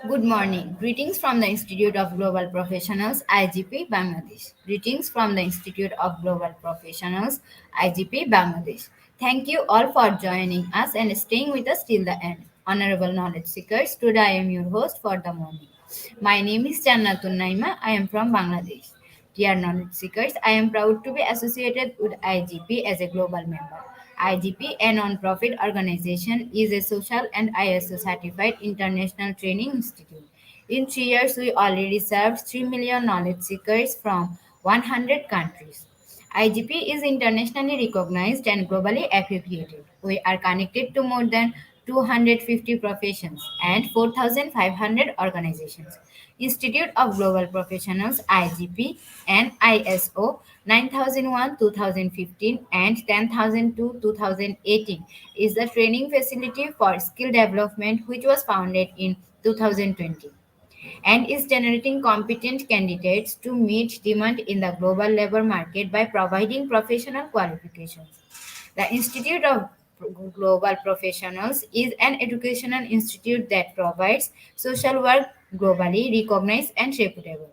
Good morning. Greetings from the Institute of Global Professionals, IGP, Bangladesh. Greetings from the Institute of Global Professionals, IGP, Bangladesh. Thank you all for joining us and staying with us till the end. Honorable knowledge seekers, today I am your host for the morning. My name is Jannatun Naima. I am from Bangladesh. Dear knowledge seekers, I am proud to be associated with IGP as a global member. IGP, a non-profit organization, is a social and ISO certified international training institute. In 3 years, we already served 3 million knowledge seekers from 100 countries. IGP is internationally recognized and globally accredited. We are connected to more than 250 professions and 4,500 organizations. Institute of Global Professionals IGP and ISO 9001 2015 and 10002 2018 is the training facility for skill development which was founded in 2020 and is generating competent candidates to meet demand in the global labor market by providing professional qualifications. The Institute of Global Professionals is an educational institute that provides social work globally recognized and reputable.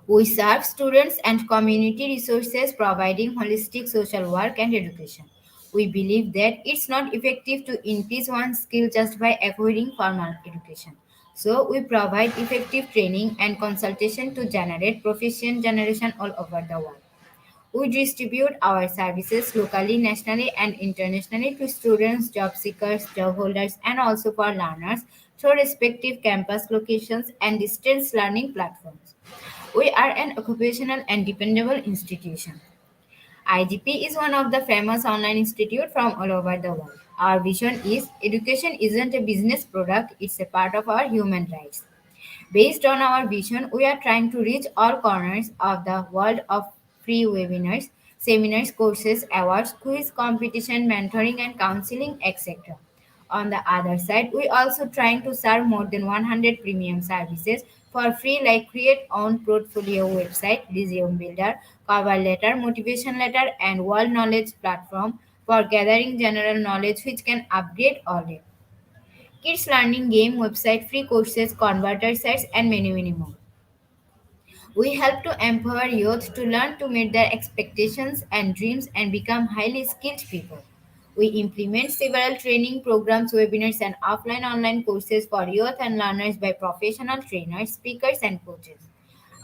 We serve students and community resources providing holistic social work and education. We believe that it's not effective to increase one's skill just by acquiring formal education. So we provide effective training and consultation to generate proficient generation all over the world. We distribute our services locally, nationally, and internationally to students, job seekers, job holders, and also for learners through respective campus locations and distance learning platforms. We are an occupational and dependable institution. IGP is one of the famous online institutes from all over the world. Our vision is education isn't a business product, it's a part of our human rights. Based on our vision, we are trying to reach all corners of the world of free webinars, seminars, courses, awards, quiz competition, mentoring and counseling, etc. On the other side, we also trying to serve more than 100 premium services for free like create own portfolio website, resume builder, cover letter, motivation letter and world knowledge platform for gathering general knowledge which can upgrade all day. Kids learning game website, free courses, converter sites, and many more. We help to empower youth to learn to meet their expectations and dreams and become highly skilled people. We implement several training programs, webinars, and offline online courses for youth and learners by professional trainers, speakers, and coaches.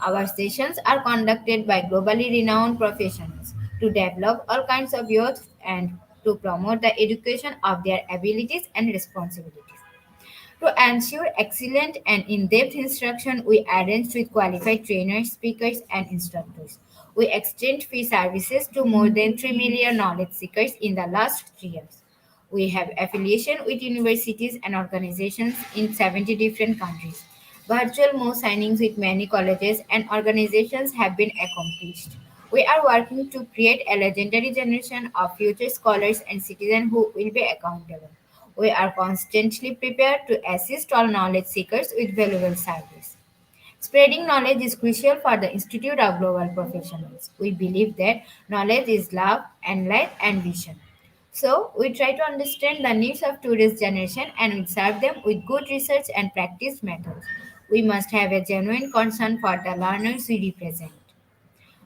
Our sessions are conducted by globally renowned professionals to develop all kinds of youth and to promote the education of their abilities and responsibilities. To ensure excellent and in-depth instruction, we arrange with qualified trainers, speakers, and instructors. We extend free services to more than 3 million knowledge seekers in the last 3 years. We have affiliation with universities and organizations in 70 different countries. Virtual MO signings with many colleges and organizations have been accomplished. We are working to create a legendary generation of future scholars and citizens who will be accountable. We are constantly prepared to assist all knowledge seekers with valuable service. Spreading knowledge is crucial for the Institute of Global Professionals. We believe that knowledge is love and light and vision. So, we try to understand the needs of today's generation and we serve them with good research and practice methods. We must have a genuine concern for the learners we represent.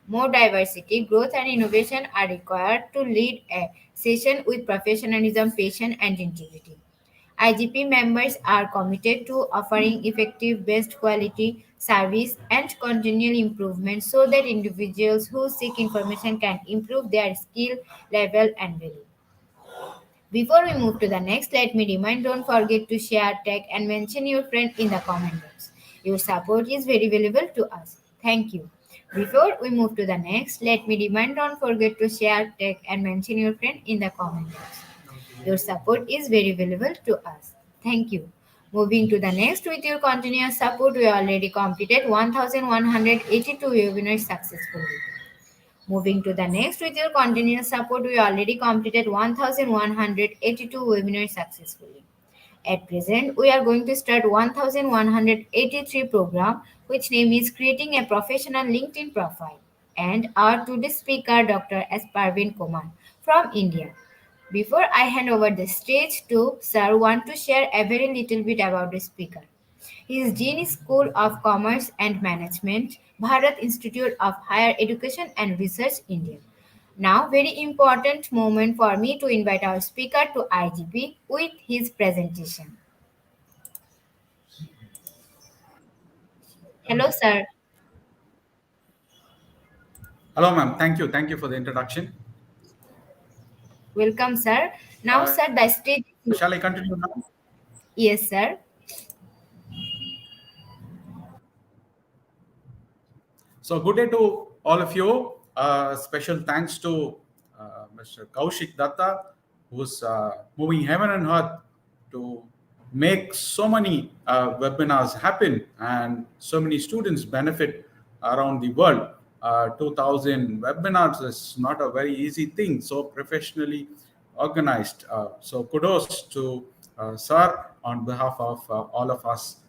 More diversity, growth, and innovation are required to lead a session with professionalism, patience, and integrity. IGP members are committed to offering effective, best quality service and continual improvement so that individuals who seek information can improve their skill level and value. Before we move to the next, let me remind don't forget to share, tag, and mention your friend in the comment box. Your support is very valuable to us. Thank you. Before we move to the next, let me remind don't forget to share, tag, and mention your friend in the comment box. Your support is very valuable to us. Thank you. Moving to the next, with your continuous support, we already completed 1182 webinars successfully. Moving to the next, with your continuous support, we already completed 1182 webinars successfully. At present, we are going to start 1183 program, which name is Creating a Professional LinkedIn Profile. And our today's speaker, Dr. S. Parveen Kumar from India. Before I hand over the stage to Sir, want to share a very little bit about the speaker. He is Dean School of Commerce and Management, Bharat Institute of Higher Education and Research, India. Now, very important moment for me to invite our speaker to IGP with his presentation. Hello, sir. Hello, ma'am. Thank you. Thank you for the introduction. Welcome, sir. Now, sir, the stage Shall I is yours. continue now? Yes, sir. So, good day to all of you. Special thanks to Mr. Kaushik Datta, who's moving heaven and earth to make so many webinars happen and so many students benefit around the world. 2000 webinars is not a very easy thing, so professionally organized. So, kudos to Sir on behalf of all of us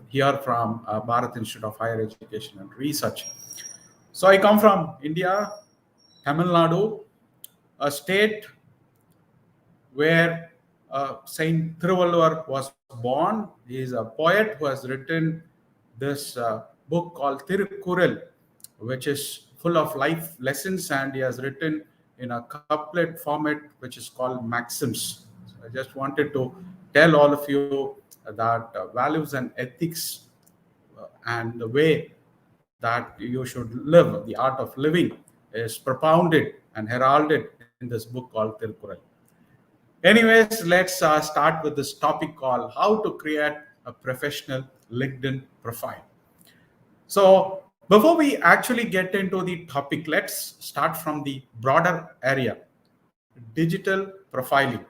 here from Bharat Institute of Higher Education and Research. So I come from India, Tamil Nadu, a state where Saint Thiruvalluvar was born. He is a poet who has written this book called Tirukkural, which is full of life lessons, and he has written in a couplet format which is called maxims. So I just wanted to tell all of you that values and ethics and the way that you should live, the art of living, is propounded and heralded in this book called Tirukkural. Anyways, let's start with this topic called how to create a professional LinkedIn profile. So, before we actually get into the topic, let's start from the broader area digital profiling.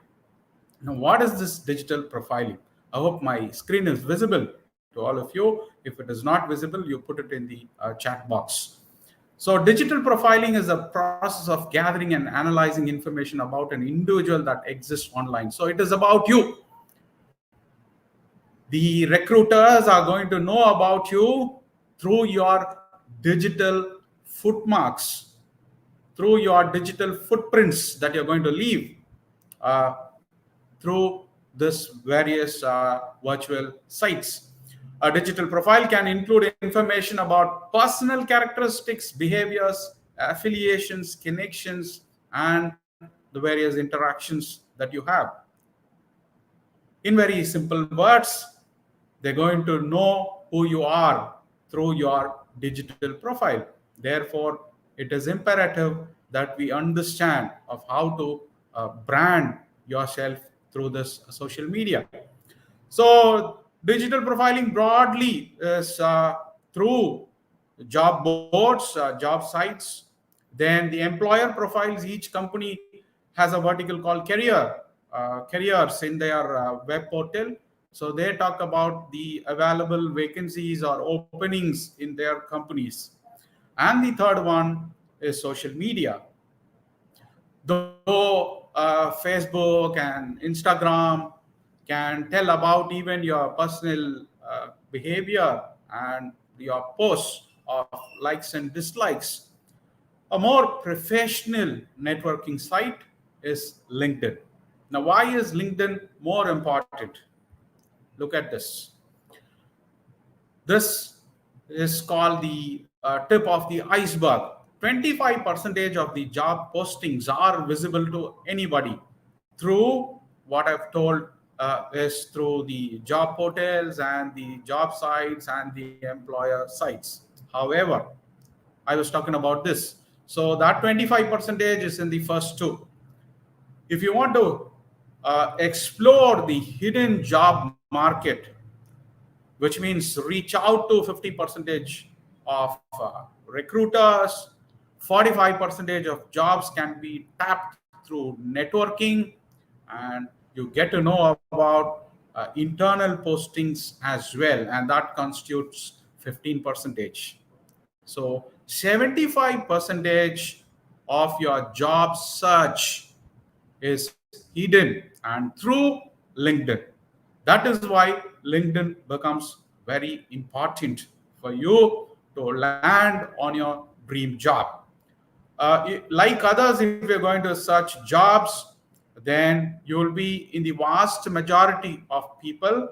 Now, what is this digital profiling? I hope my screen is visible to all of you. If it is not visible, you put it in the chat box. So, digital profiling is a process of gathering and analyzing information about an individual that exists online. So, it is about you. The recruiters are going to know about you through your digital footmarks, through your digital footprints that you're going to leave uh, through this various virtual sites. A digital profile can include information about personal characteristics, behaviors, affiliations, connections, and the various interactions that you have. In very simple words, they're going to know who you are through your digital profile. Therefore, it is imperative that we understand of how to brand yourself through this social media. So, digital profiling broadly is through job boards, job sites. Then the employer profiles. Each company has a vertical called careers in their web portal. So they talk about the available vacancies or openings in their companies. And the third one is social media. Though Facebook and Instagram can tell about even your personal behavior and your posts of likes and dislikes, a more professional networking site is LinkedIn. Now, why is LinkedIn more important? Look at this. This is called the tip of the iceberg. 25 percentage of the job postings are visible to anybody through what I've told is through the job portals and the job sites and the employer sites. However, I was talking about this. So that 25 percentage is in the first two. If you want to explore the hidden job market, which means reach out to 50 percentage of recruiters, 45 percentage of jobs can be tapped through networking, and you get to know about internal postings as well, and that constitutes 15 percentage. So 75 percentage of your job search is hidden and through LinkedIn. That is why LinkedIn becomes very important for you to land on your dream job. Like others, if you're going to search jobs, then you will be in the vast majority of people,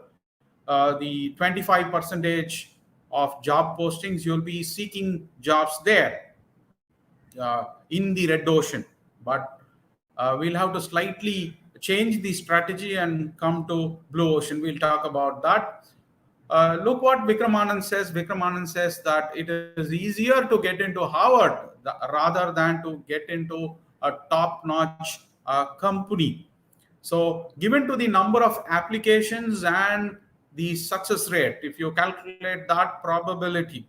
the 25 percentage of job postings, you'll be seeking jobs there in the red ocean. But we'll have to slightly change the strategy and come to blue ocean. We'll talk about that. Look what Vikramanand says. Vikramanand says that it is easier to get into Harvard rather than to get into a top-notch company. So, given to the number of applications and the success rate, if you calculate that probability,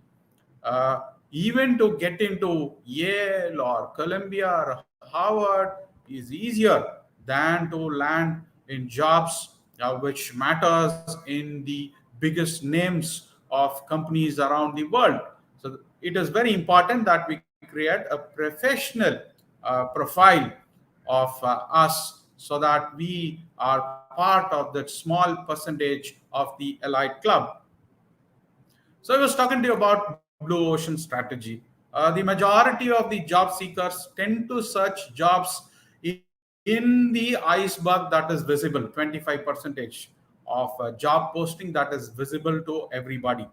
uh, even to get into Yale or Columbia or Harvard is easier than to land in jobs which matters in the biggest names of companies around the world. So it is very important that we create a professional profile of us so that we are part of that small percentage of the elite club. So I was talking to you about blue ocean strategy. The majority of the job seekers tend to search jobs in the iceberg that is visible, 25 percentage of job posting that is visible to everybody.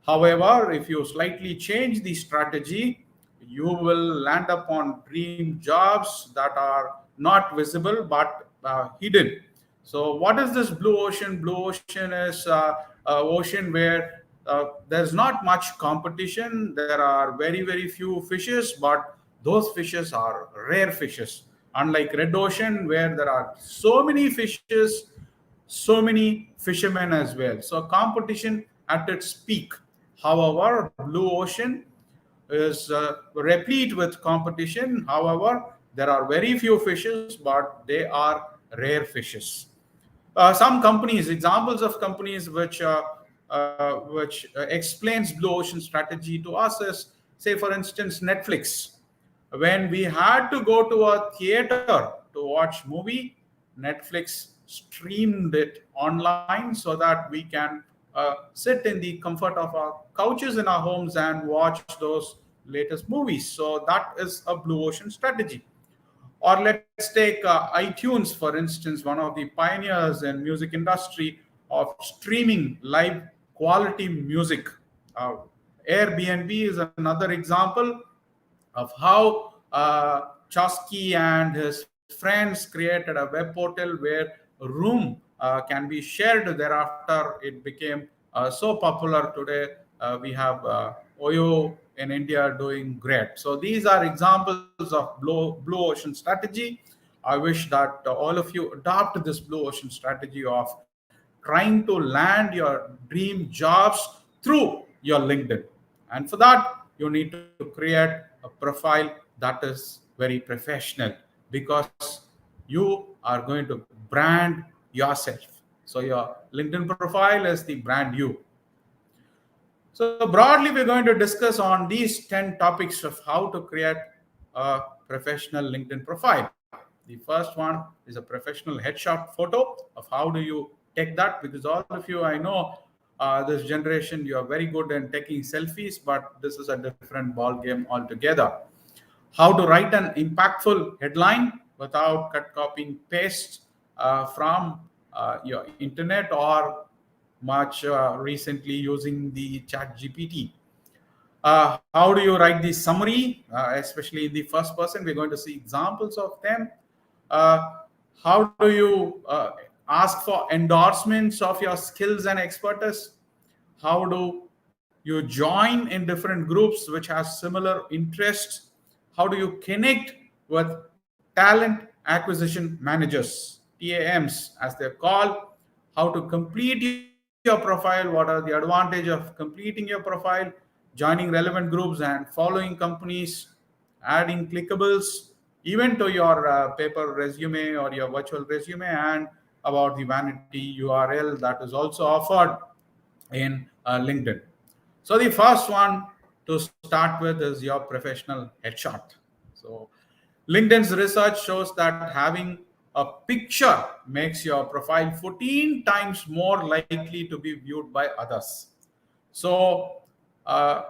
However, if you slightly change the strategy, you will land up on dream jobs that are not visible but hidden. So, what is this blue ocean? Blue ocean is an ocean where there's not much competition. There are very few fishes, but those fishes are rare fishes. Unlike red ocean, where there are so many fishes, so many fishermen as well. So competition at its peak. However, blue ocean is replete with competition. However, there are very few fishes, but they are rare fishes. Some companies, examples of companies which explains blue ocean strategy to us is, say for instance, Netflix. When we had to go to a theater to watch movie, Netflix streamed it online so that we can sit in the comfort of our couches in our homes and watch those latest movies. So that is a blue ocean strategy. Or let's take iTunes, for instance, one of the pioneers in music industry of streaming live quality music. uh, Airbnb is another example of how Chomsky and his friends created a web portal where a room can be shared. Thereafter, it became so popular today. We have Oyo in India doing great. So these are examples of blue ocean strategy. I wish that all of you adopt this blue ocean strategy of trying to land your dream jobs through your LinkedIn. And for that, you need to create a profile that is very professional, because you are going to brand yourself. So your LinkedIn profile is the brand you. So broadly, we're going to discuss on these 10 topics of how to create a professional LinkedIn profile. The first one is a professional headshot photo of how do you take that, because all of you, I know, this generation, you are very good in taking selfies, but this is a different ball game altogether. How to write an impactful headline without cut, copying, paste from your internet or much recently using the chat GPT. How do you write the summary, especially in the first person? We're going to see examples of them. Uh, how do you ask for endorsements of your skills and expertise? How do you join in different groups which has similar interests? How do you connect with talent acquisition managers, TAMs as they're called? How to complete your profile? What are the advantage of completing your profile? Joining relevant groups and following companies, adding clickables even to your paper resume or your virtual resume, and about the vanity URL that is also offered in LinkedIn. So the first one to start with is your professional headshot. So LinkedIn's research shows that having a picture makes your profile 14 times more likely to be viewed by others. So uh,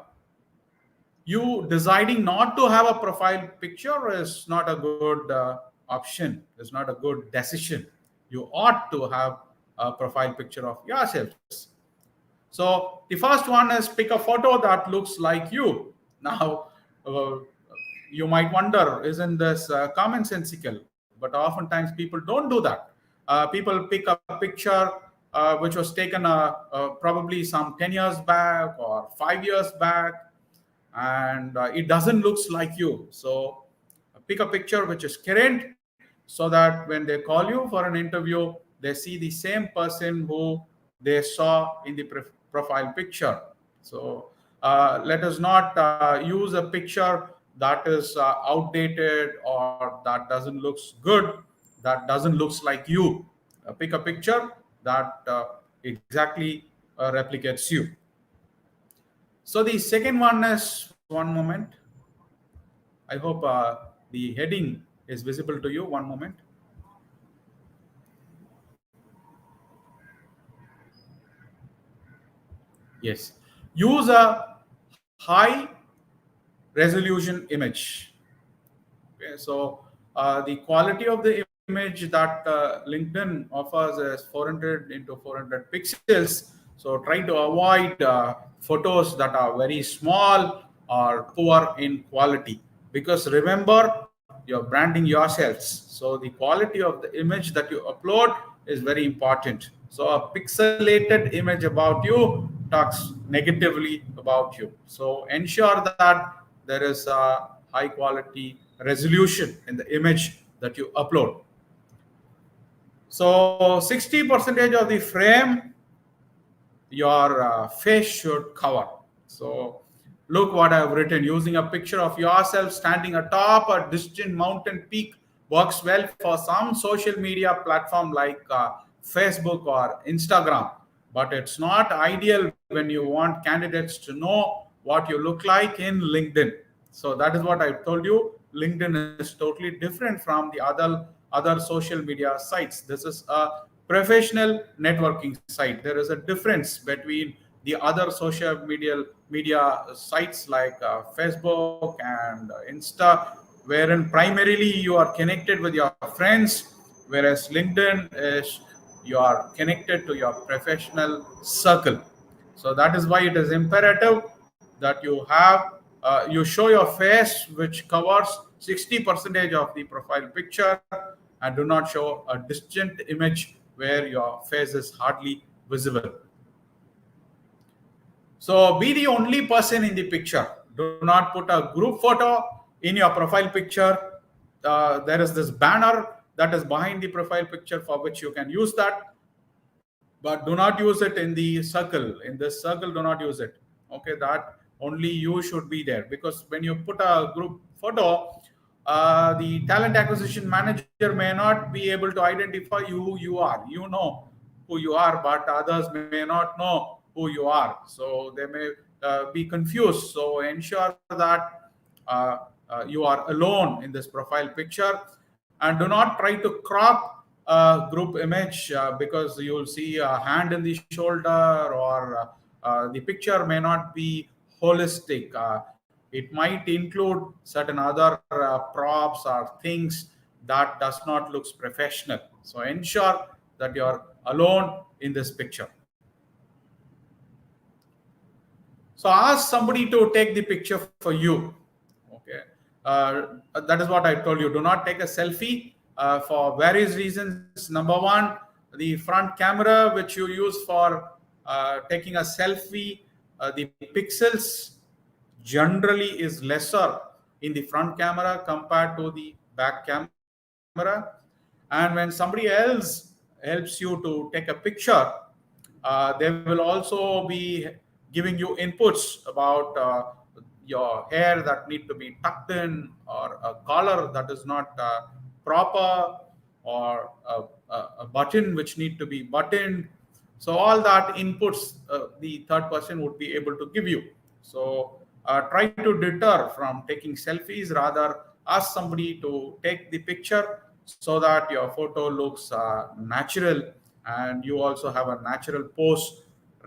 you deciding not to have a profile picture is not a good option, is not a good decision. You ought to have a profile picture of yourselves. So the first one is pick a photo that looks like you. Now, uh, you might wonder, isn't this commonsensical? But oftentimes people don't do that. People pick a picture which was taken probably some 10 years back or 5 years back, and it doesn't looks like you. So pick a picture which is current, so that when they call you for an interview, they see the same person who they saw in the profile picture. So let us not use a picture that is outdated or that doesn't looks good, that doesn't looks like you. Pick a picture that exactly replicates you. So the second one is, one moment. I hope the heading is visible to you. One moment. Yes. Use a high resolution image. Okay, so the quality of the image that LinkedIn offers is 400 into 400 pixels. So try to avoid photos that are very small or poor in quality, because remember, you're branding yourselves. So the quality of the image that you upload is very important. So a pixelated image about you talks negatively about you. So ensure that there is a high quality resolution in the image that you upload. So 60 percentage of the frame your face should cover. So look what I've written. Using a picture of yourself standing atop a distant mountain peak works well for some social media platform like Facebook or Instagram, but it's not ideal when you want candidates to know what you look like in LinkedIn. So that is what I told you. LinkedIn is totally different from the other social media sites. This is a professional networking site. There is a difference between the other social media sites like Facebook and Insta, wherein primarily you are connected with your friends, whereas LinkedIn is you are connected to your professional circle. So that is why it is imperative that you show your face, which covers 60 percentage of the profile picture, and do not show a distant image where your face is hardly visible. So be the only person in the picture. Do not put a group photo in your profile picture. There is this banner that is behind the profile picture for which you can use that, but do not use it in the circle. In this circle, do not use it. Okay, that only you should be there, because when you put a group photo, the talent acquisition manager may not be able to identify you who you are. You know who you are, but others may not know who you are, so they may be confused. So ensure that you are alone in this profile picture, and do not try to crop group image, because you will see a hand in the shoulder, or the picture may not be holistic. It might include certain other props or things that does not looks professional. So ensure that you are alone in this picture. So ask somebody to take the picture for you. Okay, that is what I told you. Do not take a selfie for various reasons. Number one, the front camera which you use for taking a selfie, the pixels generally is lesser in the front camera compared to the back camera. And when somebody else helps you to take a picture, they will also be giving you inputs about your hair that need to be tucked in, or a collar that is not proper, or a button which need to be buttoned. So all that inputs the third person would be able to give you. So try to deter from taking selfies, rather ask somebody to take the picture so that your photo looks natural, and you also have a natural pose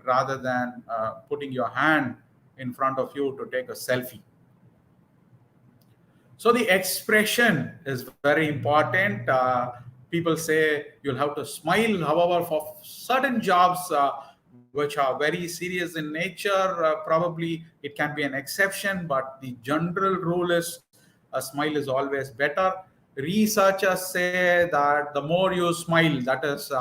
rather than putting your hand in front of you to take a selfie. So the expression is very important. People say you'll have to smile. However, for certain jobs which are very serious in nature, probably it can be an exception. But the general rule is a smile is always better. Researchers say that the more you smile, that is,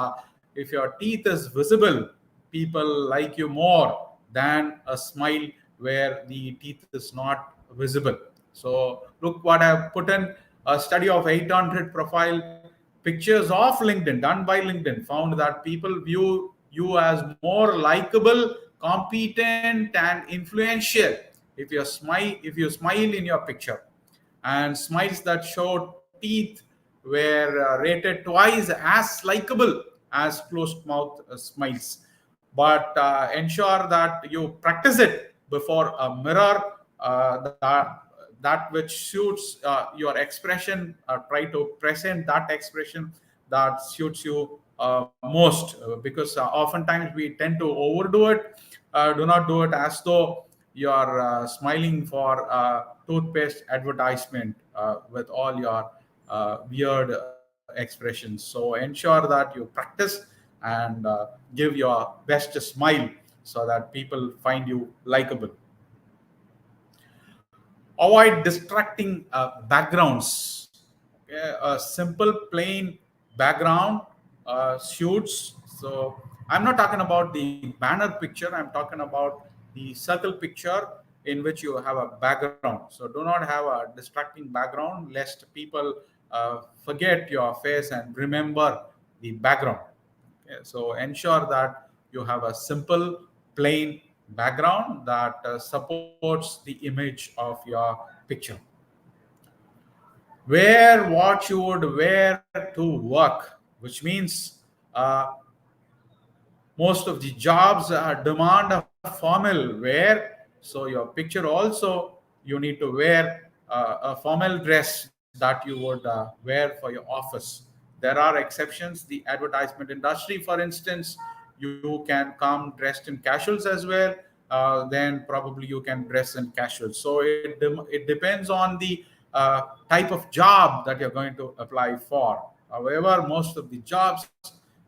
if your teeth is visible, people like you more than a smile where the teeth is not visible. So look what I've put in. A study of 800 profile pictures of LinkedIn done by LinkedIn found that people view you as more likable, competent, and influential if you smile in your picture. And smiles that showed teeth were rated twice as likable as closed mouth smiles. But ensure that you practice it before a mirror. That which suits your expression, try to present that expression that suits you most, because oftentimes we tend to overdo it. Do not do it as though you are smiling for toothpaste advertisement with all your weird expressions. So ensure that you practice and give your best smile so that people find you likable. Avoid distracting backgrounds. Okay? A simple plain background suits. So I'm not talking about the banner picture, I'm talking about the circle picture in which you have a background. So do not have a distracting background lest people forget your face and remember the background. Okay, so ensure that you have a simple, plain background that supports the image of your picture. Wear what you would wear to work, which means most of the jobs demand a formal wear. So your picture also, you need to wear a formal dress that you would wear for your office. There are exceptions. The advertisement industry, for instance, you can come dressed in casuals as well. Then probably you can dress in casuals. So it depends on the type of job that you're going to apply for. However, most of the jobs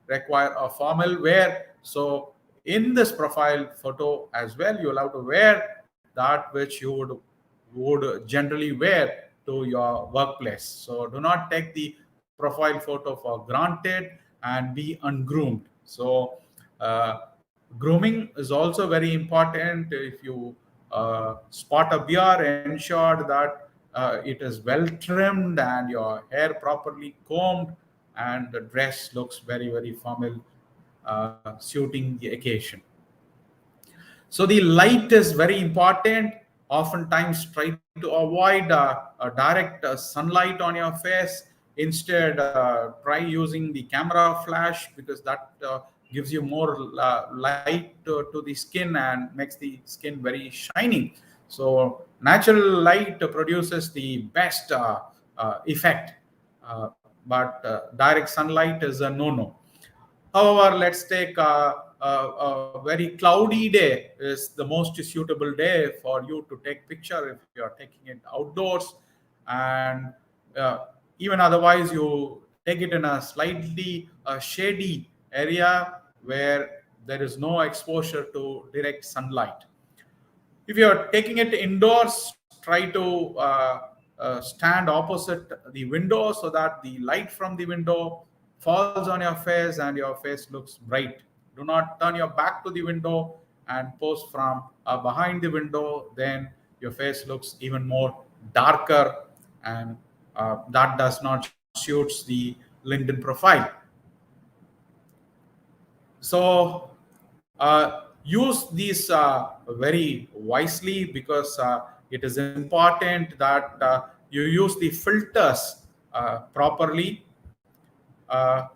require a formal wear. So in this profile photo as well, you'll have to wear that which you would generally wear to your workplace. So do not take the profile photo for granted and be ungroomed. So grooming is also very important. If you spot a beard, ensure that it is well trimmed and your hair properly combed, and the dress looks very, very formal, suiting the occasion. So the light is very important. Oftentimes, try to avoid direct sunlight on your face. Instead, try using the camera flash, because that gives you more light to the skin and makes the skin very shining. So natural light produces the best effect, but direct sunlight is a no-no. However, let's take a very cloudy day is the most suitable day for you to take picture if you are taking it outdoors, and uh, even otherwise you take it in a slightly shady area where there is no exposure to direct sunlight. If you're taking it indoors, try to stand opposite the window so that the light from the window falls on your face and your face looks bright. Do not turn your back to the window and pose from behind the window, then your face looks even more darker, and that does not suits the LinkedIn profile. So use these very wisely, because it is important that you use the filters properly. uh,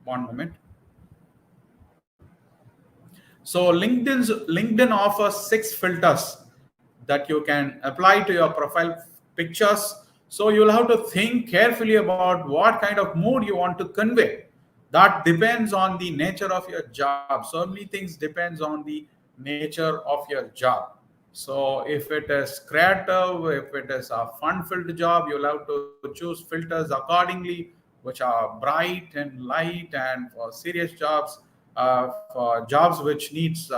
One moment. So LinkedIn offers 6 filters that you can apply to your profile pictures. So you'll have to think carefully about what kind of mood you want to convey. That depends on the nature of your job. So many things depends on the nature of your job. So if it is creative, if it is a fun-filled job, you'll have to choose filters accordingly, which are bright and light. And for serious jobs, for jobs which needs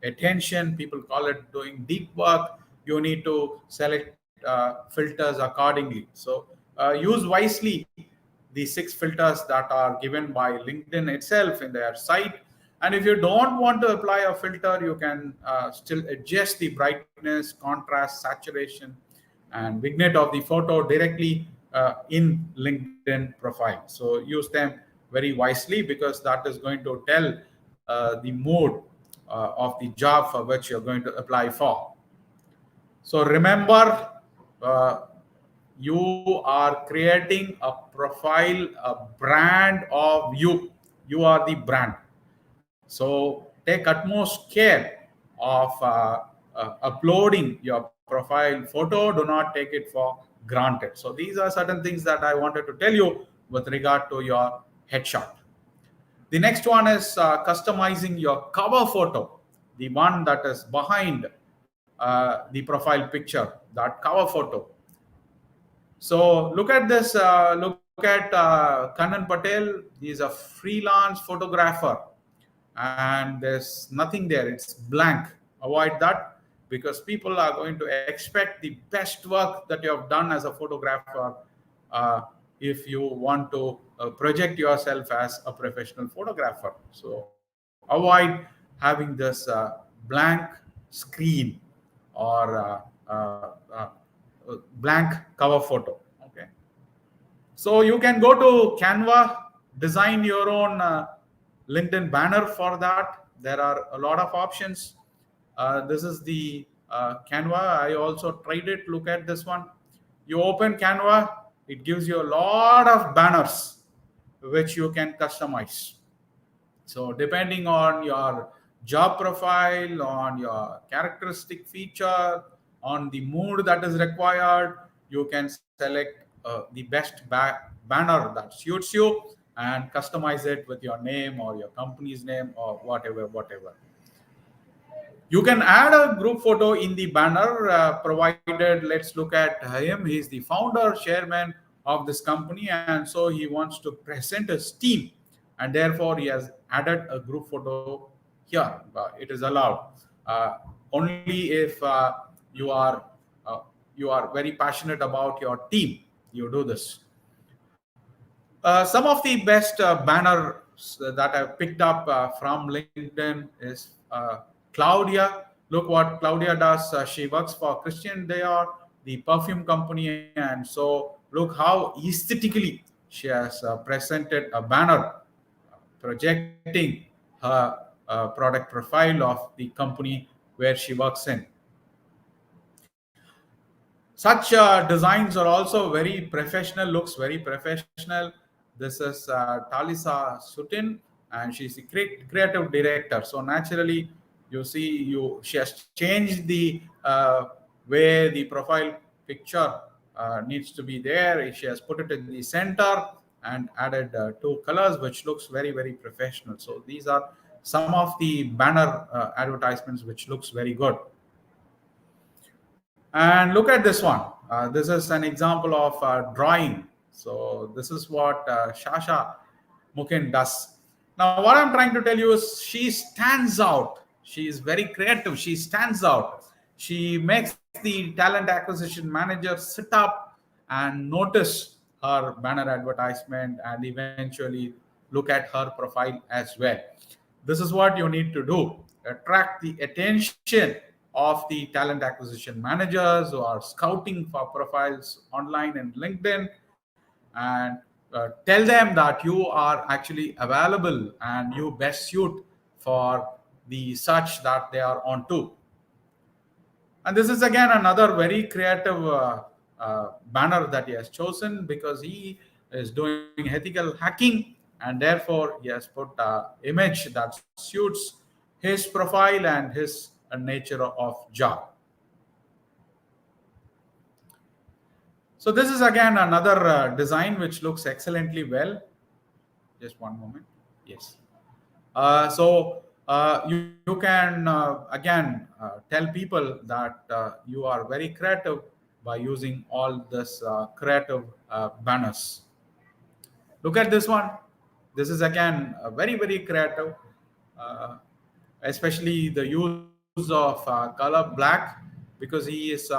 attention, people call it doing deep work, you need to select filters accordingly. So use wisely the 6 filters that are given by LinkedIn itself in their site. And if you don't want to apply a filter, you can still adjust the brightness, contrast, saturation, and vignette of the photo directly in LinkedIn profile. So use them very wisely, because that is going to tell the mood of the job for which you're going to apply for. So remember, uh, you are creating a profile, a brand of you. You are the brand. So take utmost care of uploading your profile photo. Do not take it for granted. So these are certain things that I wanted to tell you with regard to your headshot. The next one is customizing your cover photo, the one that is behind the profile picture, that cover photo. So look at this. Look at Kannan Patel. He is a freelance photographer, and there's nothing there. It's blank. Avoid that, because people are going to expect the best work that you have done as a photographer uh, if you want to project yourself as a professional photographer. So avoid having this blank screen or blank cover photo. Okay. So you can go to Canva, design your own LinkedIn banner for that. There are a lot of options. This is the Canva. I also tried it. Look at this one. You open Canva, it gives you a lot of banners which you can customize. So depending on your job profile, on your characteristic feature, on the mood that is required, you can select the best banner that suits you and customize it with your name or your company's name or whatever. You can add a group photo in the banner, provided, let's look at him. He's the founder, chairman of this company, and so he wants to present his team, and therefore he has added a group photo here. It is allowed only if you are very passionate about your team. You do this. Some of the best banners that I've picked up from LinkedIn is Claudia. Look what Claudia does. She works for Christian Dior, the perfume company, and so look how aesthetically she has presented a banner projecting her product profile of the company where she works in. Such designs are also very professional, looks very professional. This is Talisa Sutin, and she's the creative director. So naturally, you see, you she has changed the way the profile picture needs to be there. She has put it in the center and added 2 colors, which looks very professional. So these are some of the banner advertisements which looks very good. And look at this one. This is an example of drawing. So this is what Shasha Mukin does. Now, what I'm trying to tell you is she stands out. She is very creative. She stands out. She makes the talent acquisition manager sit up and notice her banner advertisement and eventually look at her profile as well. This is what you need to do: attract the attention of the talent acquisition managers who are scouting for profiles online and LinkedIn, and tell them that you are actually available and you best suit for the search that they are onto. And this is again another very creative banner that he has chosen, because he is doing ethical hacking, and therefore he has put an image that suits his profile and his nature of job. So this is again another design which looks excellently well. Just one moment. Yes. You can again tell people that you are very creative by using all this creative banners. Look at this one. This is again very creative, uh, especially the use of color black, because he is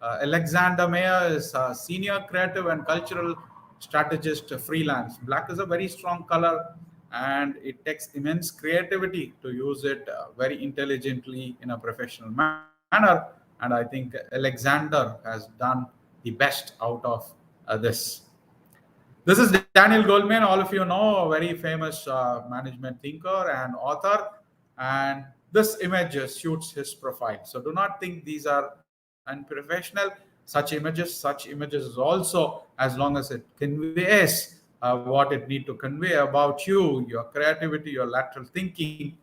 Alexander Mayer is a senior creative and cultural strategist freelance. Black is a very strong color, and it takes immense creativity to use it very intelligently in a professional manner. And I think Alexander has done the best out of this. This is Daniel Goldman, all of you know, a very famous management thinker and author. And this image suits his profile. So do not think these are unprofessional. Such images is also, as long as it conveys what it need to convey about you, your creativity, your lateral thinking,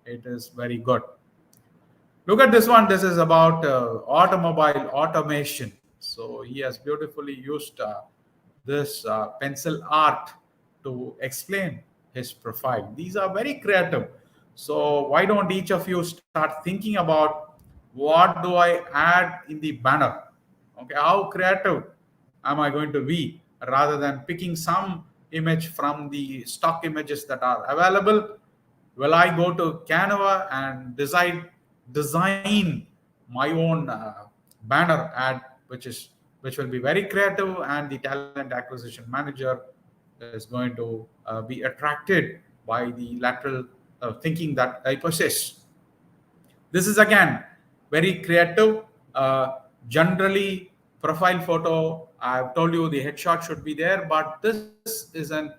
it is very good. Look at this one. This is about automobile automation. So he has beautifully used this pencil art to explain his profile. These are very creative. So why don't each of you start thinking about what do I add in the banner? Okay, how creative am I going to be, rather than picking some image from the stock images that are available? Will I go to Canva and design my own banner ad, which will be very creative, and the talent acquisition manager is going to be attracted by the lateral thinking that I possess. This is again very creative. Generally, profile photo, I've told you the headshot should be there, but this is an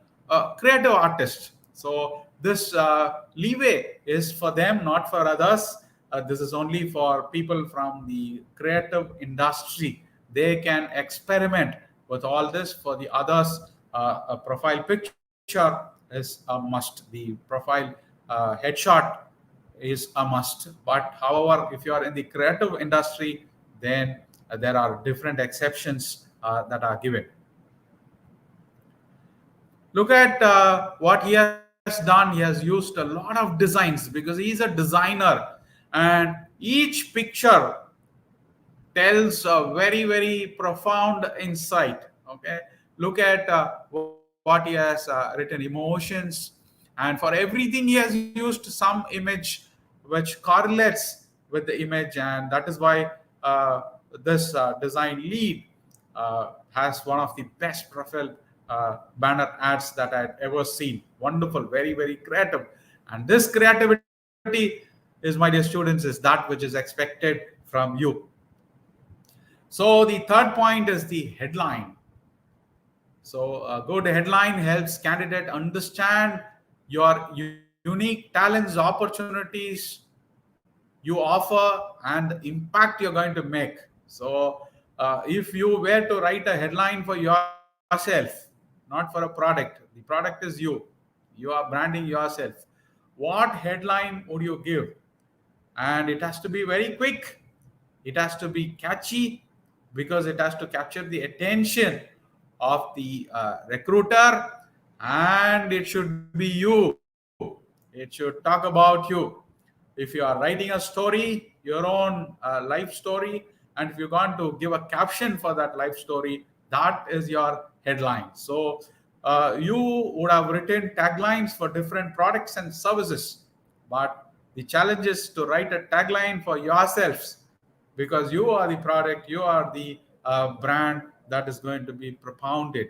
creative artist. So this leeway is for them, not for others. This is only for people from the creative industry. They can experiment with all this. For the others, a profile picture is a must. The profile headshot is a must. But however, if you are in the creative industry, then there are different exceptions that are given. Look at what he has done. He has used a lot of designs, because he is a designer, and each picture tells a very profound insight. Okay, look at what he has written: emotions, and for everything he has used some image which correlates with the image, and that is why this design lead has one of the best profile banner ads that I had ever seen. Wonderful, very creative. And this creativity is, my dear students, is that which is expected from you. So the third point is the headline. So a good headline helps candidate understand your unique talents, opportunities you offer, and the impact you're going to make. So if you were to write a headline for yourself, not for a product, the product is you are branding yourself. What headline would you give? And it has to be very quick, it has to be catchy, because it has to capture the attention of the recruiter, and it should be you. It should talk about you. If you are writing a story, your own life story, and if you're going to give a caption for that life story, that is your headline. So you would have written taglines for different products and services, but The challenge is to write a tagline for yourselves, because you are the product, you are the brand that is going to be propounded.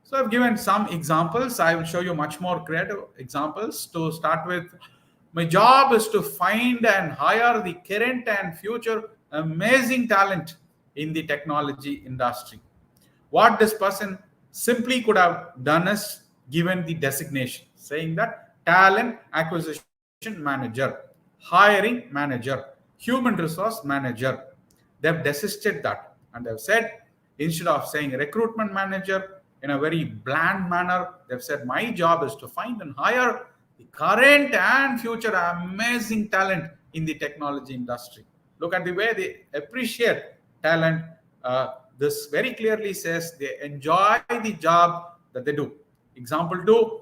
So I've given some examples. I will show you much more creative examples. To start with, my job is to find and hire the current and future amazing talent in the technology industry. What this person simply could have done is given the designation saying that talent acquisition manager, hiring manager, human resource manager. They've desisted that and they've said, instead of saying recruitment manager in a very bland manner, they've said, my job is to find and hire the current and future amazing talent in the technology industry. Look at the way they appreciate talent. This very clearly says they enjoy the job that they do. Example two,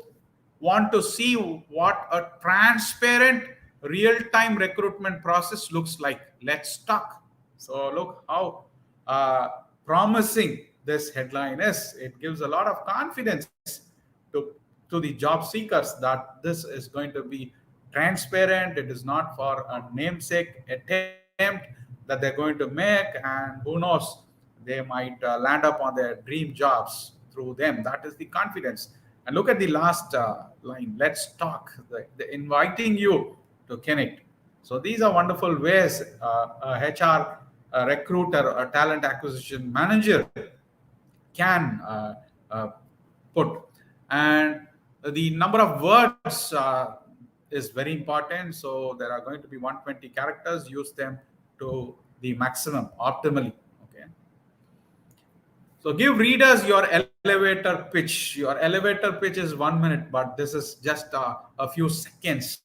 want to see what a transparent real-time recruitment process looks like. Let's talk. So look how uh, promising this headline is. It gives a lot of confidence to to the job seekers that this is going to be transparent. It is not for a namesake attempt that they're going to make, and who knows, they might land up on their dream jobs through them. That is the confidence. And look at the last line, let's talk, the inviting you to connect. So these are wonderful ways a HR, a recruiter, a talent acquisition manager can uh, put. And the number of words is very important. So there are going to be 120 characters. Use them to the maximum optimally. Okay. So give readers your elevator pitch. Your elevator pitch is 1 minute, but this is just a few seconds.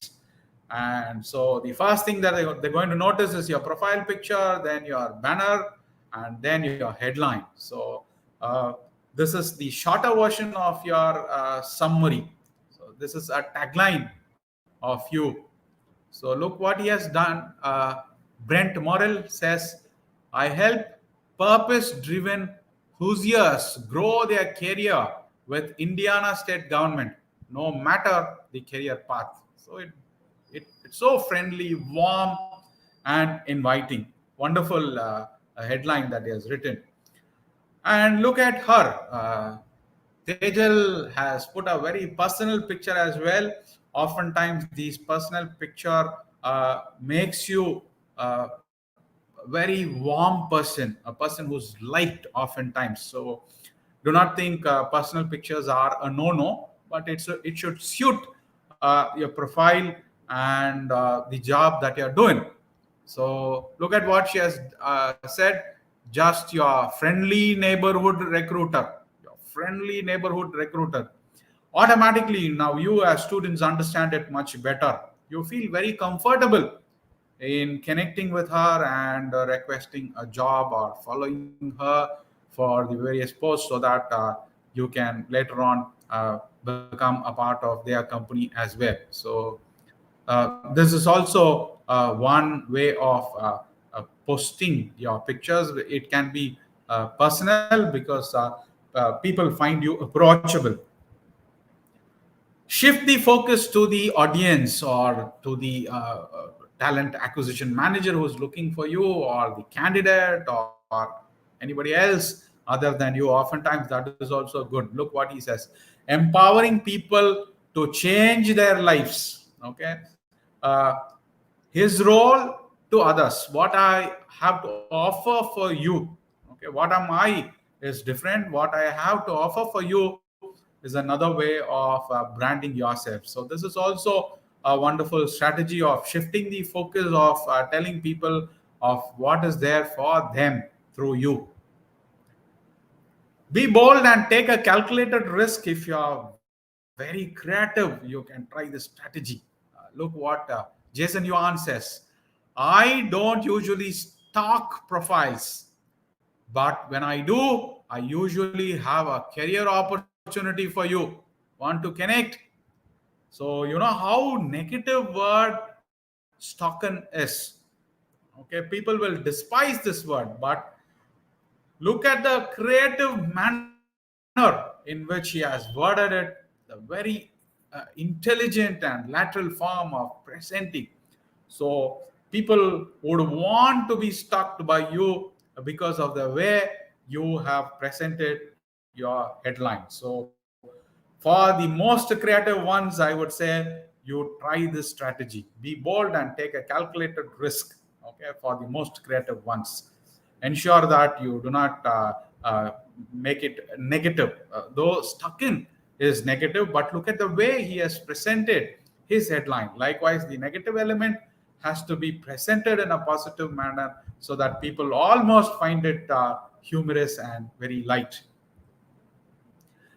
And so the first thing that they're going to notice is your profile picture, then your banner, and then your headline. So uh, this is the shorter version of your summary. So this is a tagline of you. So look what he has done. Brent Morrell says, I help purpose-driven Hoosiers grow their career with Indiana state government, no matter the career path. So it's so friendly, warm, and inviting. Wonderful headline that he has written. And look at her. Tejal has put a very personal picture as well. Oftentimes, these personal picture makes you a very warm person, a person who's liked oftentimes. So, do not think personal pictures are a no-no, but it should suit your profile and the job that you're doing. So look at what she has said. Just your friendly neighborhood recruiter. Your friendly neighborhood recruiter. Automatically, now you as students understand it much better. You feel very comfortable in connecting with her and requesting a job or following her for the various posts so that you can later on become a part of their company as well. So this is also one way of posting your pictures. It can be personal because people find you approachable. Shift the focus to the audience or to the talent acquisition manager who's looking for you, or the candidate, or anybody else other than you. Oftentimes that is also good. Look what he says: empowering people to change their lives. Okay. His role to others, what I have to offer for you. Okay, what am I is different. What I have to offer for you is another way of branding yourself. So this is also a wonderful strategy of shifting the focus of telling people of what is there for them through you. Be bold and take a calculated risk. If you are very creative, you can try this strategy. Look what Jason Yuan says. I don't usually stock profiles, but when I do, I usually have a career opportunity for you. Want to connect? So you know how negative word stocken is. Okay, people will despise this word, but look at the creative manner in which he has worded it, the very intelligent and lateral form of presenting. So people would want to be stuck by you because of the way you have presented your headline. So for the most creative ones, I would say you try this strategy. Be bold and take a calculated risk. Okay, for the most creative ones, ensure that you do not make it negative. Though stuck in is negative, but look at the way he has presented his headline. Likewise, the negative element has to be presented in a positive manner so that people almost find it humorous and very light.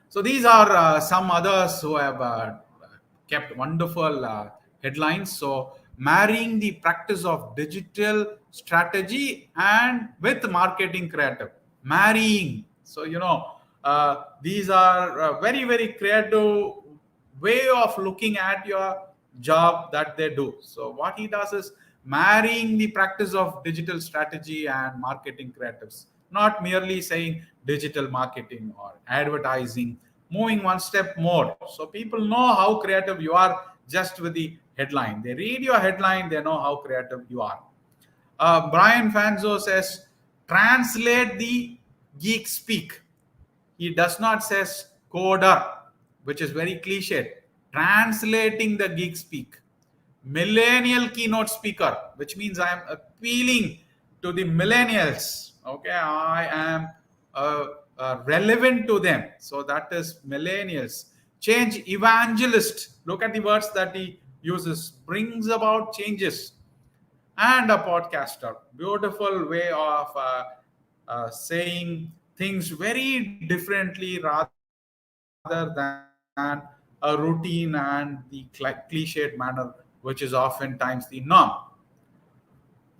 So these are some others who have kept wonderful headlines. So marrying the practice of digital strategy and with marketing creative, marrying. So these are very creative way of looking at your job that they do. So what he does is marrying the practice of digital strategy and marketing creatives, not merely saying digital marketing or advertising, moving one step more. So people know how creative you are just with the headline. They read your headline, they know how creative you are. Brian Fanzo says, translate the geek speak. He does not says coder, which is very cliched. Translating the geek speak. Millennial keynote speaker, which means I am appealing to the millennials. Okay, I am relevant to them. So that is millennials. Change evangelist. Look at the words that he uses. Brings about changes. And a podcaster. Beautiful way of saying things very differently rather than a routine and the cliched manner, which is oftentimes the norm.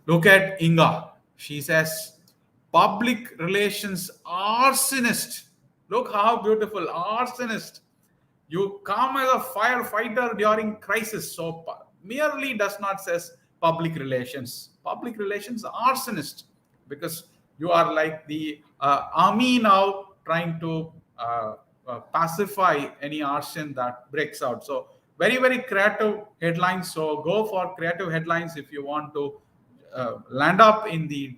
Look at Inga. She says, public relations arsonist. Look how beautiful, arsonist. You come as a firefighter during crisis. So merely does not says public relations. Public relations arsonist, because you are like the army now trying to pacify any arson that breaks out. So very creative headlines. So go for creative headlines if you want to land up in the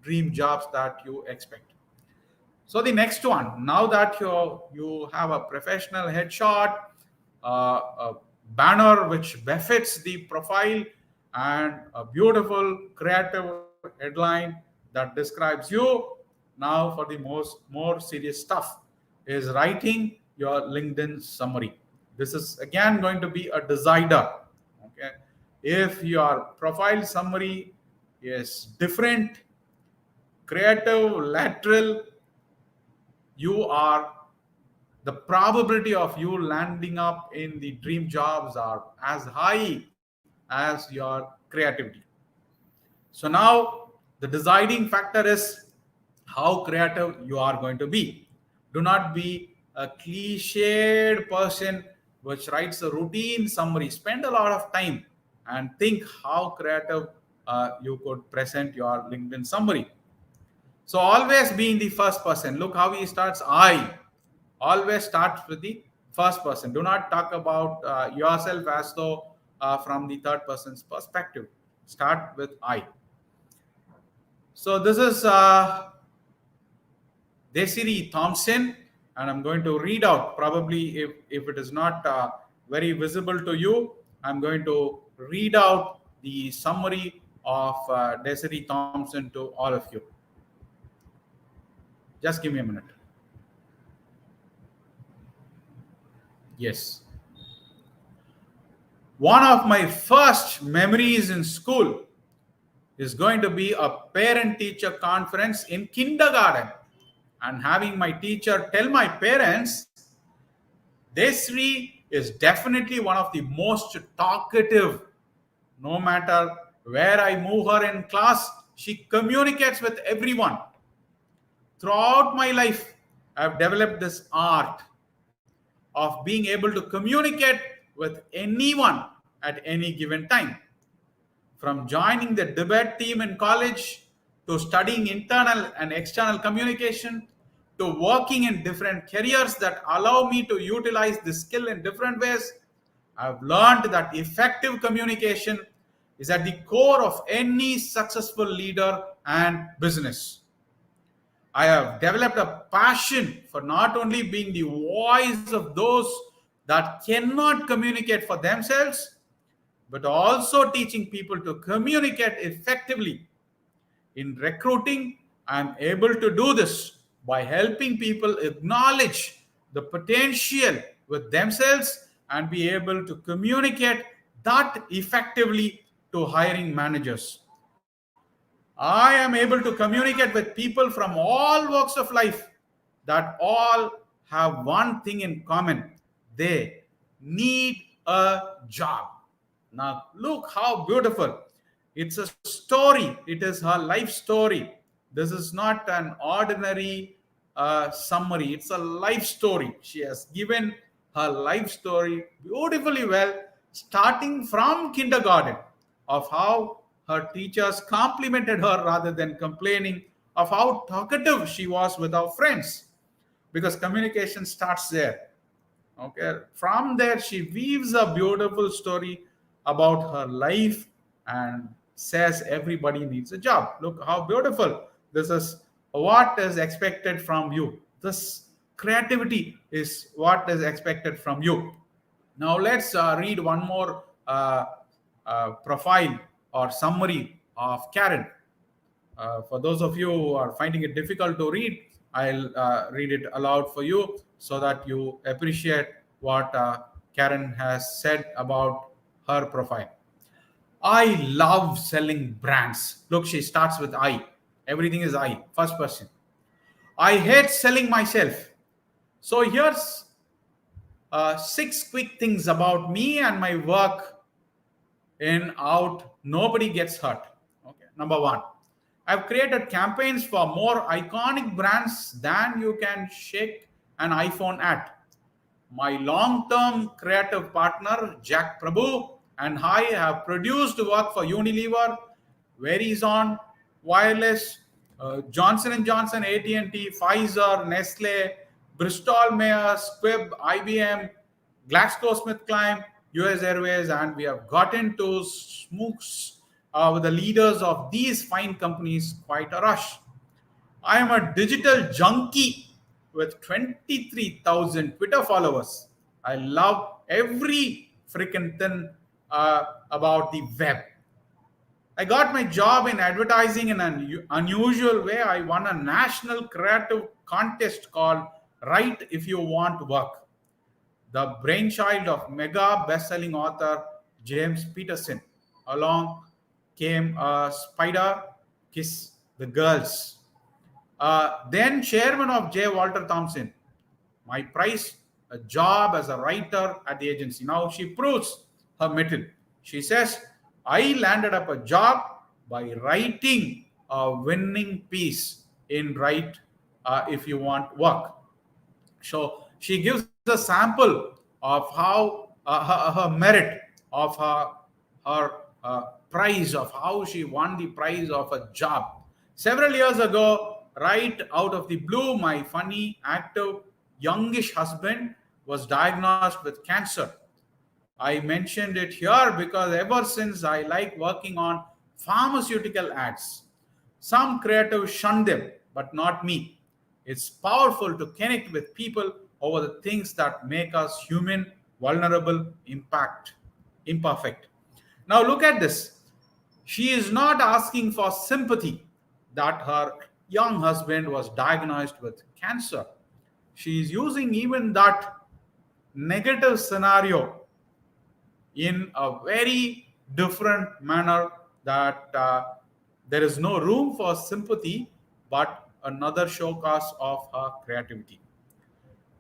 dream jobs that you expect. So the next one, now that you have a professional headshot, a banner which befits the profile, and a beautiful creative headline that describes you. Now for the more serious stuff is writing your LinkedIn summary. This is again going to be a decider. Okay, if your profile summary is different, creative, lateral, you are the probability of you landing up in the dream jobs are as high as your creativity. So now the deciding factor is how creative you are going to be. Do not be a cliched person which writes a routine summary. Spend a lot of time and think how creative you could present your LinkedIn summary. So always be in the first person. Look how he starts. I always start with the first person. Do not talk about yourself as though from the third person's perspective. Start with I. So this is Desiree Thompson, and I'm going to read out. Probably, if it is not very visible to you, I'm going to read out the summary of Desiree Thompson to all of you. Just give me a minute. Yes. One of my first memories in school is going to be a parent teacher conference in kindergarten, and having my teacher tell my parents, Desri is definitely one of the most talkative. No matter where I move her in class, she communicates with everyone. Throughout my life, I've developed this art of being able to communicate with anyone at any given time. From joining the debate team in college, to studying internal and external communication, to working in different careers that allow me to utilize this skill in different ways, I've learned that effective communication is at the core of any successful leader and business. I have developed a passion for not only being the voice of those that cannot communicate for themselves, but also teaching people to communicate effectively. In recruiting, I am able to do this by helping people acknowledge the potential with themselves and be able to communicate that effectively to hiring managers. I am able to communicate with people from all walks of life that all have one thing in common: they need a job. Now, look how beautiful. It's a story, it is her life story. This is not an ordinary summary, it's a life story. She has given her life story beautifully well, starting from kindergarten, of how her teachers complimented her rather than complaining, of how talkative she was with our friends, because communication starts there. Okay, from there she weaves a beautiful story about her life and says everybody needs a job. Look how beautiful. This is what is expected from you. This creativity is what is expected from you. Now let's read one more profile or summary of Karen. For those of you who are finding it difficult to read, I'll read it aloud for you so that you appreciate what Karen has said about her profile. I love selling brands. Look, she starts with I. Everything is I, first person. I hate selling myself. So here's six quick things about me and my work in out. Nobody gets hurt. Okay. Number one, I've created campaigns for more iconic brands than you can shake an iPhone at. My long term creative partner, Jack Prabhu, and I have produced work for Unilever, Verizon, Wireless, Johnson& and Johnson, AT&T, Pfizer, Nestle, Bristol Myers, Squibb, IBM, GlaxoSmithKline, US Airways, and we have gotten to smooks with the leaders of these fine companies quite a rush. I am a digital junkie with 23,000 Twitter followers. I love every freaking thing about the web. I got my job in advertising in an unusual way. I won a national creative contest called Write If You Want Work, the brainchild of mega best-selling author James Peterson. Along came a spider kiss the girls. Then chairman of J. Walter Thompson. My price, a job as a writer at the agency. Now she proves her mettle. She says, I landed up a job by writing a winning piece in Write If You Want Work. So she gives a sample of how her merit of her prize of how she won the prize of a job. Several years ago, right out of the blue, my funny, active, youngish husband was diagnosed with cancer. I mentioned it here because ever since I like working on pharmaceutical ads. Some creatives shun them, but not me. It's powerful to connect with people over the things that make us human, vulnerable, imperfect. Now look at this. She is not asking for sympathy that her young husband was diagnosed with cancer. She is using even that negative scenario in a very different manner, that there is no room for sympathy but another showcase of her creativity.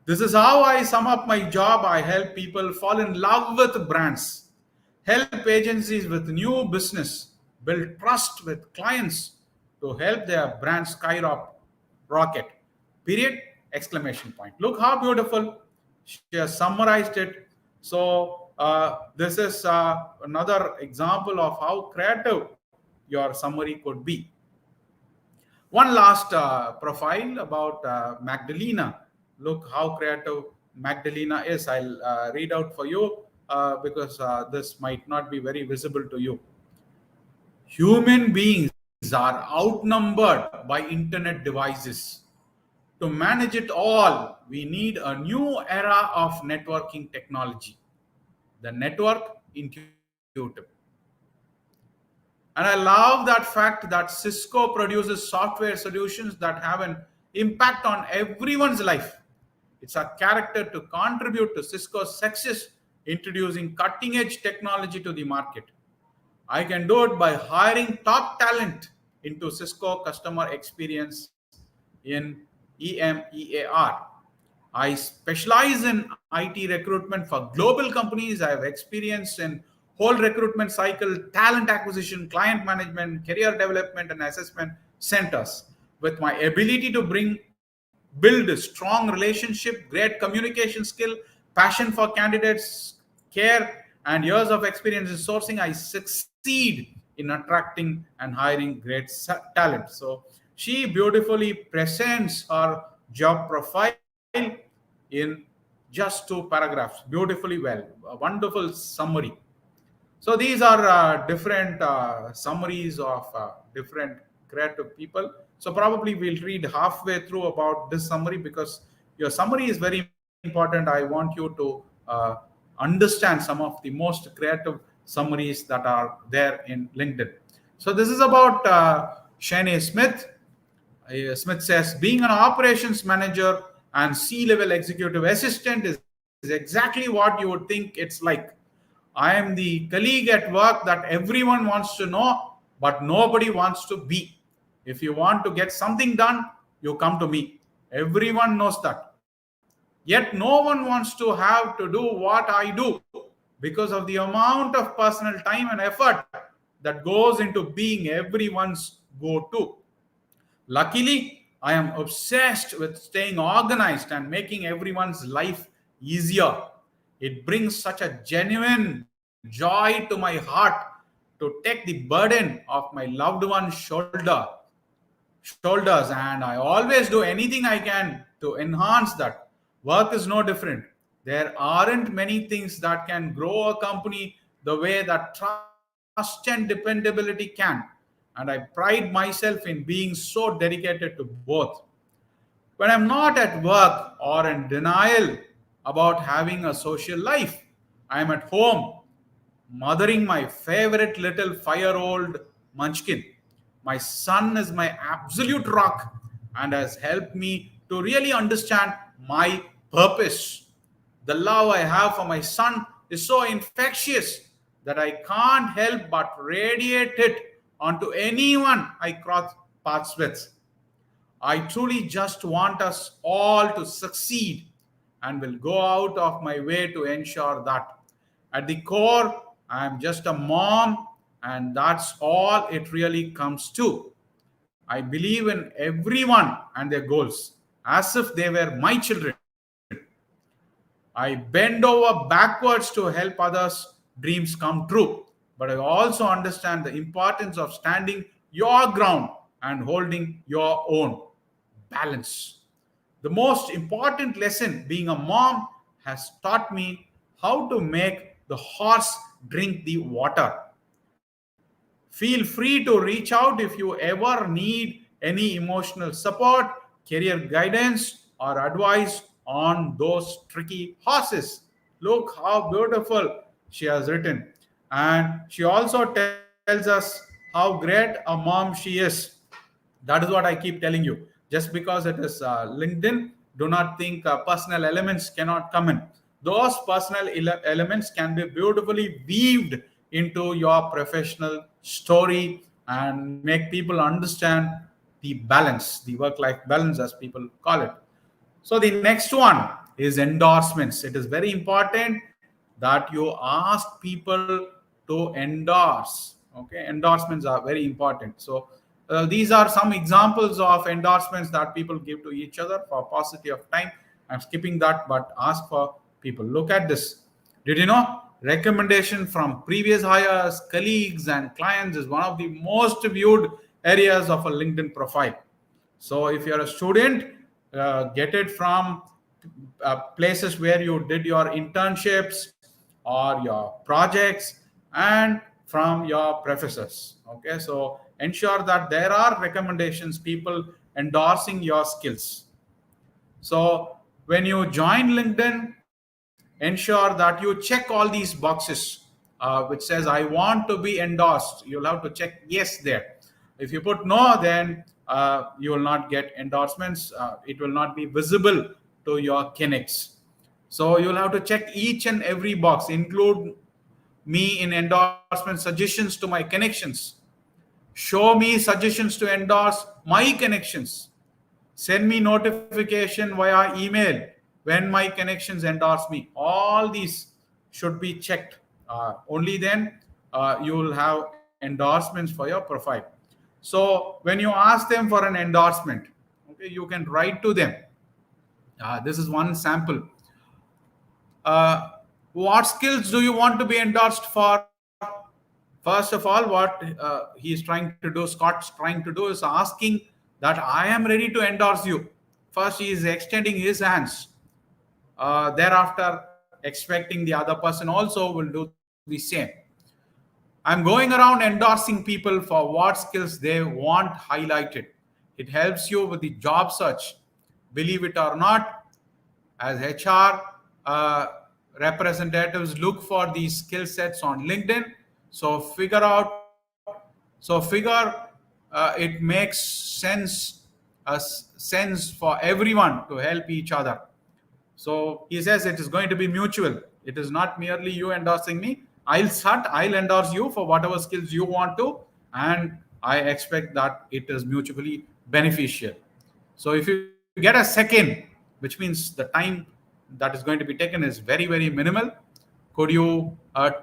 This is how I sum up my job. I help people fall in love with brands, help agencies with new business, build trust with clients to help their brand skyrocket. Rocket. Period! Exclamation point. Look how beautiful she has summarized it. So this is another example of how creative your summary could be. One last profile about Magdalena. Look how creative Magdalena is. I'll read out for you. because this might not be very visible to you. Human beings are outnumbered by internet devices. To manage it all, we need a new era of networking technology, the network intuitive. And I love that fact that Cisco produces software solutions that have an impact on everyone's life. It's a character to contribute to Cisco's success introducing cutting edge technology to the market. I can do it by hiring top talent into Cisco customer experience in EMEAR. I specialize in IT recruitment for global companies. I have experience in whole recruitment cycle, talent acquisition, client management, career development, and assessment centers. With my ability to build a strong relationship, great communication skill, passion for candidates, care, and years of experience in sourcing, I succeed in attracting and hiring great talent. So she beautifully presents her job profile in just two paragraphs, beautifully well, a wonderful summary. So these are different summaries of different creative people. So probably we'll read halfway through about this summary because your summary is very important. I want you to understand some of the most creative summaries that are there in LinkedIn. So this is about Shane Smith. Smith says being an operations manager and C-level executive assistant is exactly what you would think it's like. I am the colleague at work that everyone wants to know, but nobody wants to be. If you want to get something done, you come to me. Everyone knows that. Yet no one wants to have to do what I do because of the amount of personal time and effort that goes into being everyone's go to. Luckily, I am obsessed with staying organized and making everyone's life easier. It brings such a genuine joy to my heart to take the burden of my loved one's shoulders, and I always do anything I can to enhance that. Work is no different. There aren't many things that can grow a company the way that trust and dependability can. And I pride myself in being so dedicated to both. When I'm not at work or in denial about having a social life, I am at home mothering my favorite little 5 year old munchkin. My son is my absolute rock and has helped me to really understand my purpose. The love I have for my son is so infectious that I can't help but radiate it onto anyone I cross paths with. I truly just want us all to succeed and will go out of my way to ensure that. At the core, I am just a mom, and that's all it really comes to. I believe in everyone and their goals as if they were my children. I bend over backwards to help others' dreams come true. But I also understand the importance of standing your ground and holding your own balance. The most important lesson being a mom has taught me how to make the horse drink the water. Feel free to reach out if you ever need any emotional support, career guidance, or advice on those tricky horses. Look how beautiful she has written. And she also tells us how great a mom she is. That is what I keep telling you. Just because it is LinkedIn, do not think personal elements cannot come in. Those personal elements can be beautifully weaved into your professional story and make people understand the balance, the work life balance, as people call it. So the next one is endorsements. It is very important that you ask people to endorse. Okay, endorsements are very important. So these are some examples of endorsements that people give to each other for paucity of time. I'm skipping that, but ask for people. Look at this. Did you know recommendation from previous hires, colleagues, and clients is one of the most viewed areas of a LinkedIn profile. So if you're a student, get it from places where you did your internships or your projects and from your professors. Okay, so ensure that there are recommendations, people endorsing your skills. So when you join LinkedIn, ensure that you check all these boxes which says I want to be endorsed. You'll have to check yes there. If you put no, then you will not get endorsements. It will not be visible to your connects. So you'll have to check each and every box, include me in endorsement suggestions to my connections. Show me suggestions to endorse my connections. Send me notification via email when my connections endorse me. All these should be checked. Only then you will have endorsements for your profile. So when you ask them for an endorsement, okay, you can write to them. This is one sample. uh, what skills do you want to be endorsed for? First of all, what he's trying to do, Scott's trying to do, is asking that I am ready to endorse you. First, he is extending his hands. Thereafter, expecting the other person also will do the same. I'm going around endorsing people for what skills they want highlighted. It helps you with the job search. Believe it or not, as HR representatives look for these skill sets on LinkedIn. So it makes sense for everyone to help each other. So he says it is going to be mutual. It is not merely you endorsing me. I'll endorse you for whatever skills you want to, and I expect that it is mutually beneficial. So if you get a second, which means the time that is going to be taken is very, very minimal, could you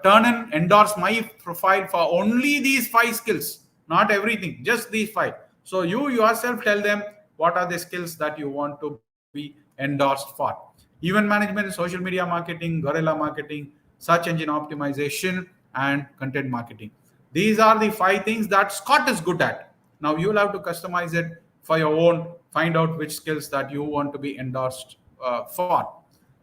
turn and endorse my profile for only these five skills, not everything, just these five. So you yourself tell them what are the skills that you want to be endorsed for. Event management, social media marketing, guerrilla marketing, search engine optimization, and content marketing. These are the five things that Scott is good at. Now you'll have to customize it for your own, find out which skills that you want to be endorsed for.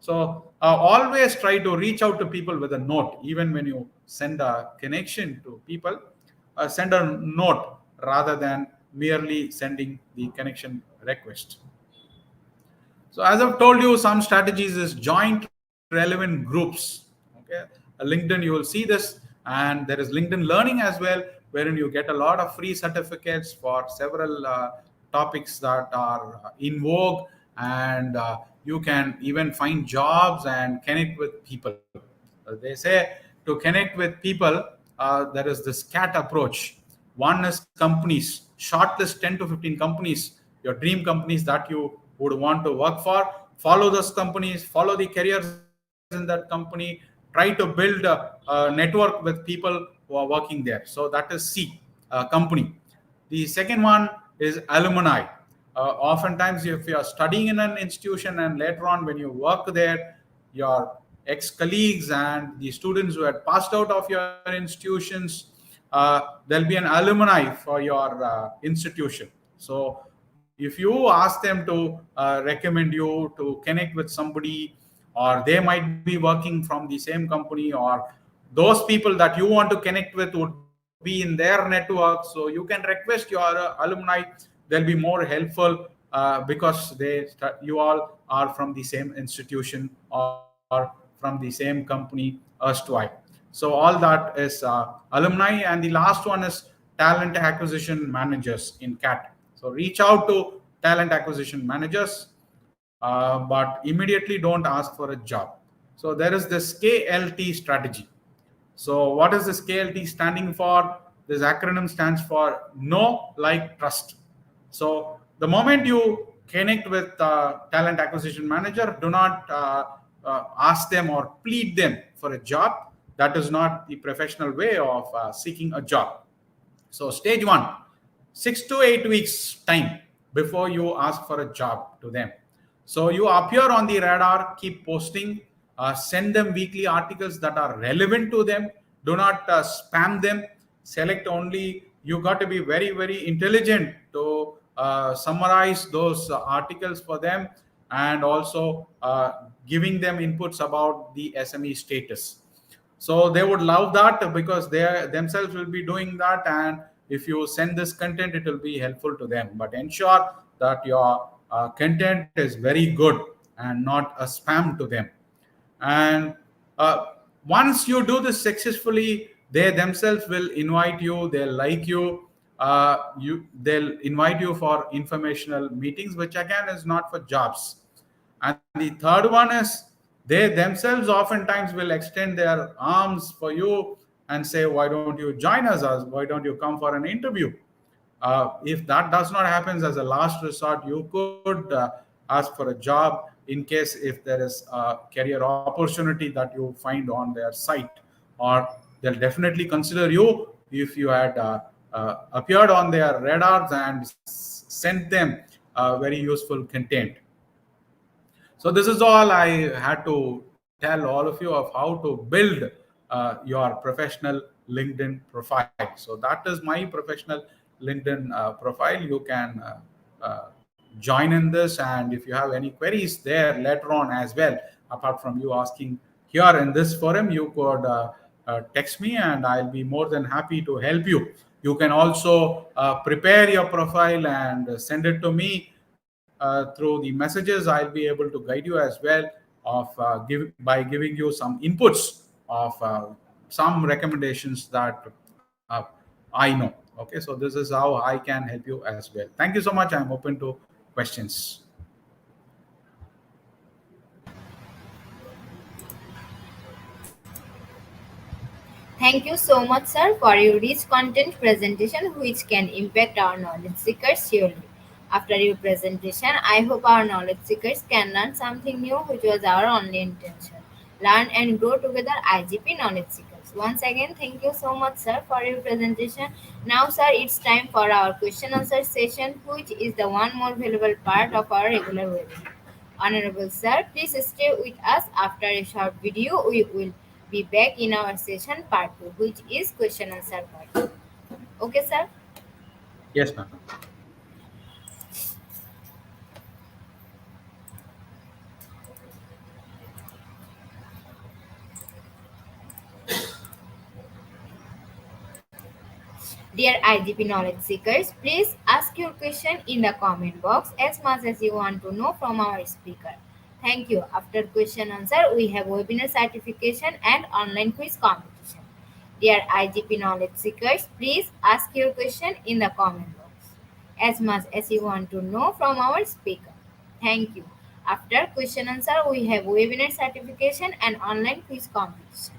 So always try to reach out to people with a note. Even when you send a connection to people, send a note rather than merely sending the connection request. So as I've told you, some strategies is joint relevant groups. Okay, LinkedIn, you will see this, and there is LinkedIn Learning as well, wherein you get a lot of free certificates for several topics that are in vogue, and you can even find jobs and connect with people. They say to connect with people, there is this CAT approach. One is companies, shortlist 10 to 15 companies, your dream companies that you would want to work for. Follow those companies, follow the careers in that company, try to build a network with people who are working there. So that is C, company. The second one is alumni. Oftentimes, if you are studying in an institution and later on when you work there, your ex-colleagues and the students who had passed out of your institutions, there'll be an alumni for your institution. So if you ask them to recommend you to connect with somebody, or they might be working from the same company, or those people that you want to connect with would be in their network, so you can request your alumni. They'll be more helpful because you all are from the same institution or from the same company erstwhile. So all that is alumni. And the last one is talent acquisition managers in CAT. So reach out to talent acquisition managers, but immediately don't ask for a job. So there is this KLT strategy. So what is this KLT standing for? This acronym stands for Know, Like, Trust. So the moment you connect with talent acquisition manager, do not ask them or plead them for a job. That is not the professional way of seeking a job. So stage one, 6 to 8 weeks time before you ask for a job to them. So you appear on the radar, keep posting, send them weekly articles that are relevant to them. Do not spam them. Select only. You got to be very, very intelligent to summarize those articles for them, and also giving them inputs about the SME status. So they would love that because they themselves will be doing that, and if you send this content, it will be helpful to them. But ensure that your content is very good and not a spam to them. And uh, once you do this successfully, they themselves will invite you, they'll like you, they'll invite you for informational meetings, which again is not for jobs. And the third one is they themselves oftentimes will extend their arms for you and say, why don't you join us? Why don't you come for an interview? If that does not happen, as a last resort, you could ask for a job in case if there is a career opportunity that you find on their site, or they'll definitely consider you if you had appeared on their radars and sent them very useful content. So this is all I had to tell all of you of how to build your professional LinkedIn profile. So that is my professional LinkedIn profile. You can join in this, and if you have any queries there later on as well, apart from you asking here in this forum, you could text me, and I'll be more than happy to help you. You can also prepare your profile and send it to me through the messages. I'll be able to guide you as well of by giving you some inputs of some recommendations that I know. Okay, so this is how I can help you as well. Thank you so much. I'm open to questions. Thank you so much, sir, for your rich content presentation, which can impact our knowledge seekers surely. After your presentation, I hope our knowledge seekers can learn something new, which was our only intention. Learn and grow together, IGP knowledge seekers. Once again, thank you so much, sir, for your presentation. Now, sir, it's time for our question answer session, which is the one more valuable part of our regular webinar. Honorable sir, please stay with us. After a short video, we will be back in our session part 2, which is question answer part 2. Okay, sir? Yes, ma'am. Dear IGP knowledge seekers, please ask your question in the comment box as much as you want to know from our speaker. Thank you. After question answer, we have webinar certification and online quiz competition. Dear IGP knowledge seekers, please ask your question in the comment box as much as you want to know from our speaker. Thank you. After question answer, we have webinar certification and online quiz competition.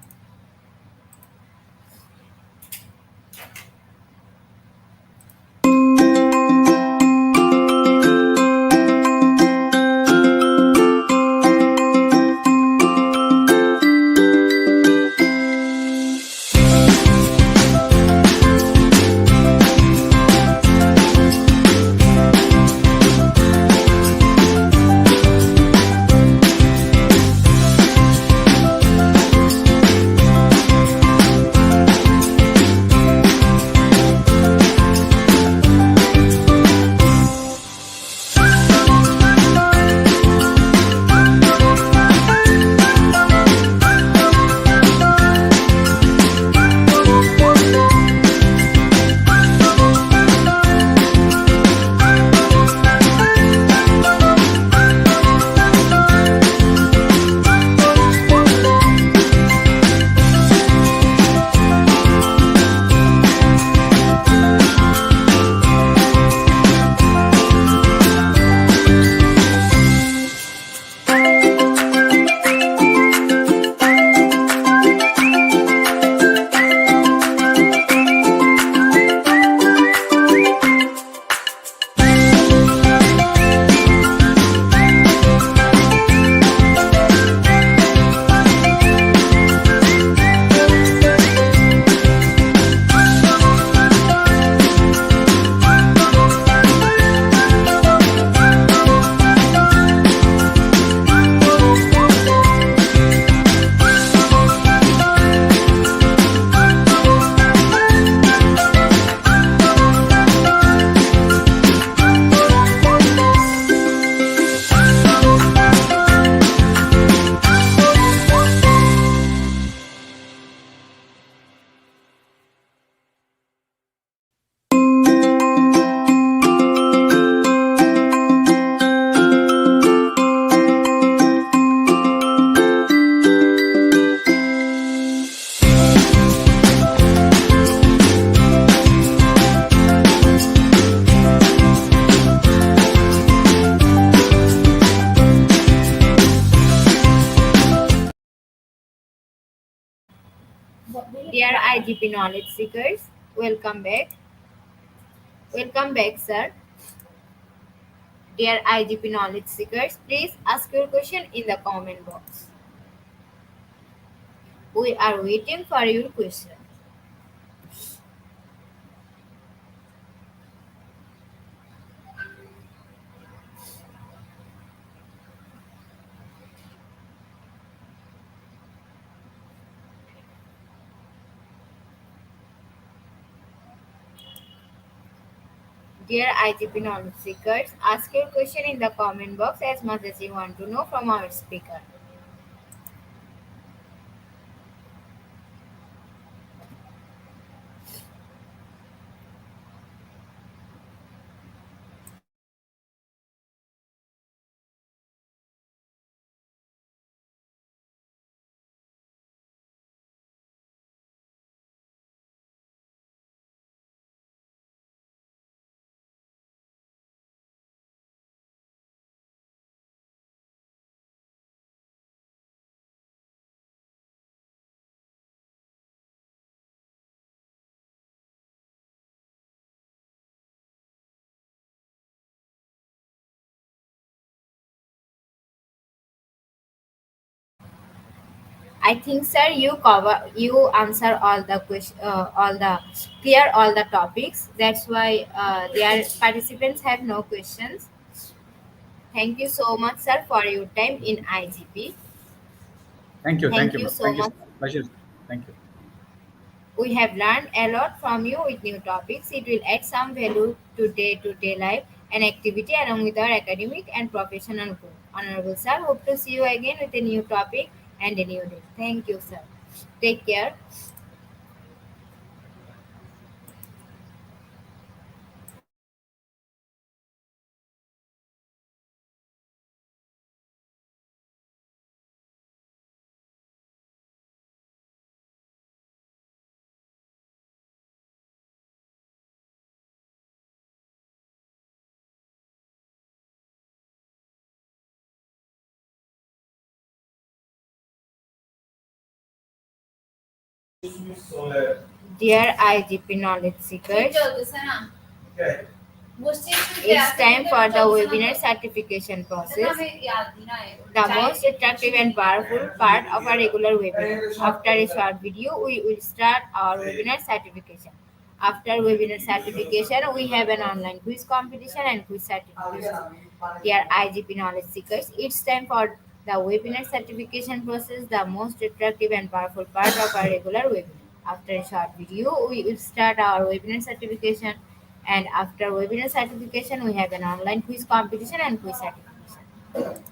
IGP knowledge seekers, welcome back. Welcome back, sir. Dear IGP knowledge seekers, please ask your question in the comment box. We are waiting for your question. Dear IGP knowledge seekers, ask your question in the comment box as much as you want to know from our speaker. I think, sir, you answer all the question, all the clear all the topics. That's why their participants have no questions. Thank you so much, sir, for your time in IGP. Thank Thank you, you ma'am. so Thank you. much. Pleasure. Thank you. We have learned a lot from you with new topics. It will add some value to day life and activity along with our academic and professional growth. Honorable sir, hope to see you again with a new topic and a new day. Thank you, sir. Take care. Dear IGP knowledge seekers, it's time for the webinar certification process, the most attractive and powerful part of our regular webinar. After a short video, we will start our webinar certification. After webinar certification, we have an online quiz competition and quiz certification. Dear IGP knowledge seekers, it's time for the webinar certification process, the most attractive and powerful part of our regular webinar. After a short video, we will start our webinar certification, and after webinar certification, we have an online quiz competition and quiz certification.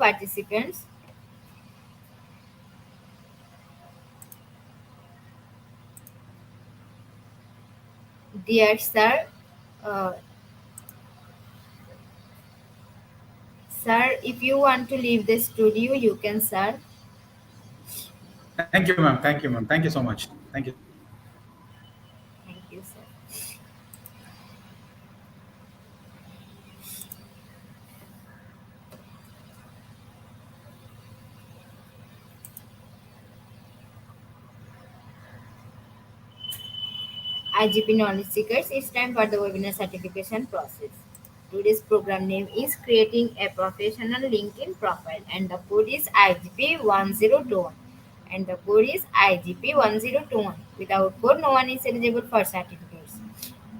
participants. Dear sir, uh, sir, if you want to leave the studio, you can, sir. Thank you, ma'am. Thank you, ma'am. Thank you so much. Thank you. Thank you, sir. IGP Knowledge Seekers, it's time for the webinar certification process. Today's program name is Creating a Professional LinkedIn Profile, and the code is IGP1021. And the code is IGP1021. Without code, no one is eligible for certificates.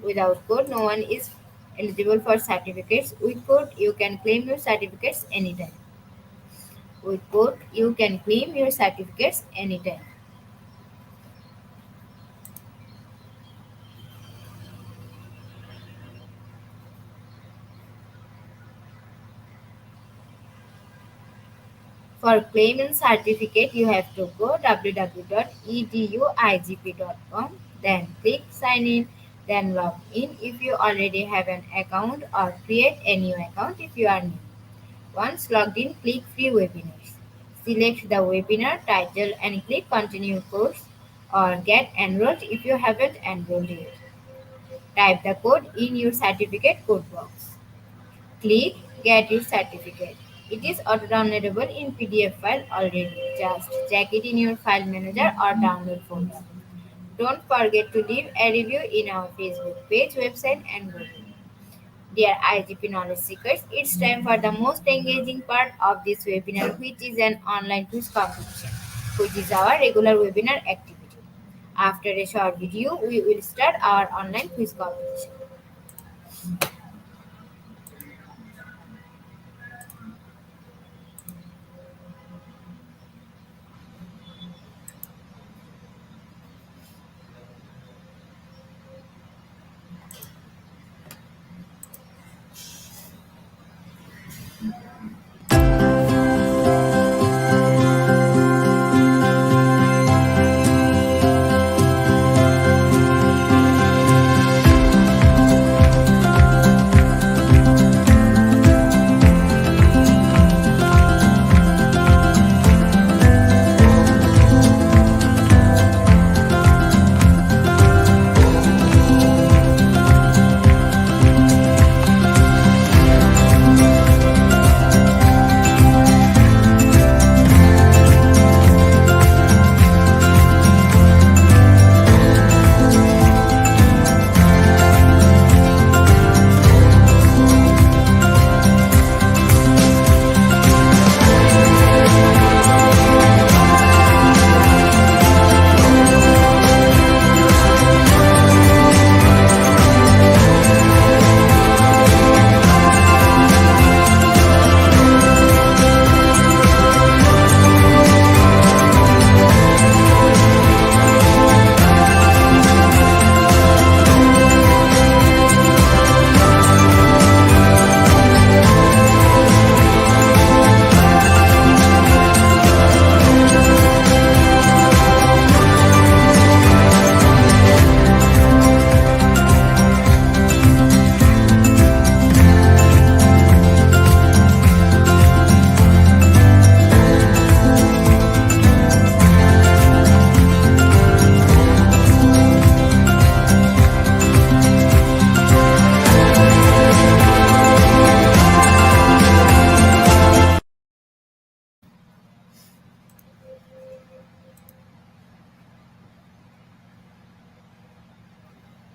Without code, no one is eligible for certificates. With code, you can claim your certificates anytime. With code, you can claim your certificates anytime. For claiming certificate, you have to go www.eduigp.com, then click sign in, then log in if you already have an account or create a new account if you are new. Once logged in, click free webinars. Select the webinar title and click continue course or get enrolled if you haven't enrolled yet. Type the code in your certificate code box. Click Get Your Certificate. It is auto-downloadable in PDF file already. Just check it in your file manager or download folder. Don't forget to leave a review in our Facebook page, website, and Google. Dear IGP Knowledge Seekers, it's time for the most engaging part of this webinar, which is an online quiz competition, which is our regular webinar activity. After a short video, we will start our online quiz competition.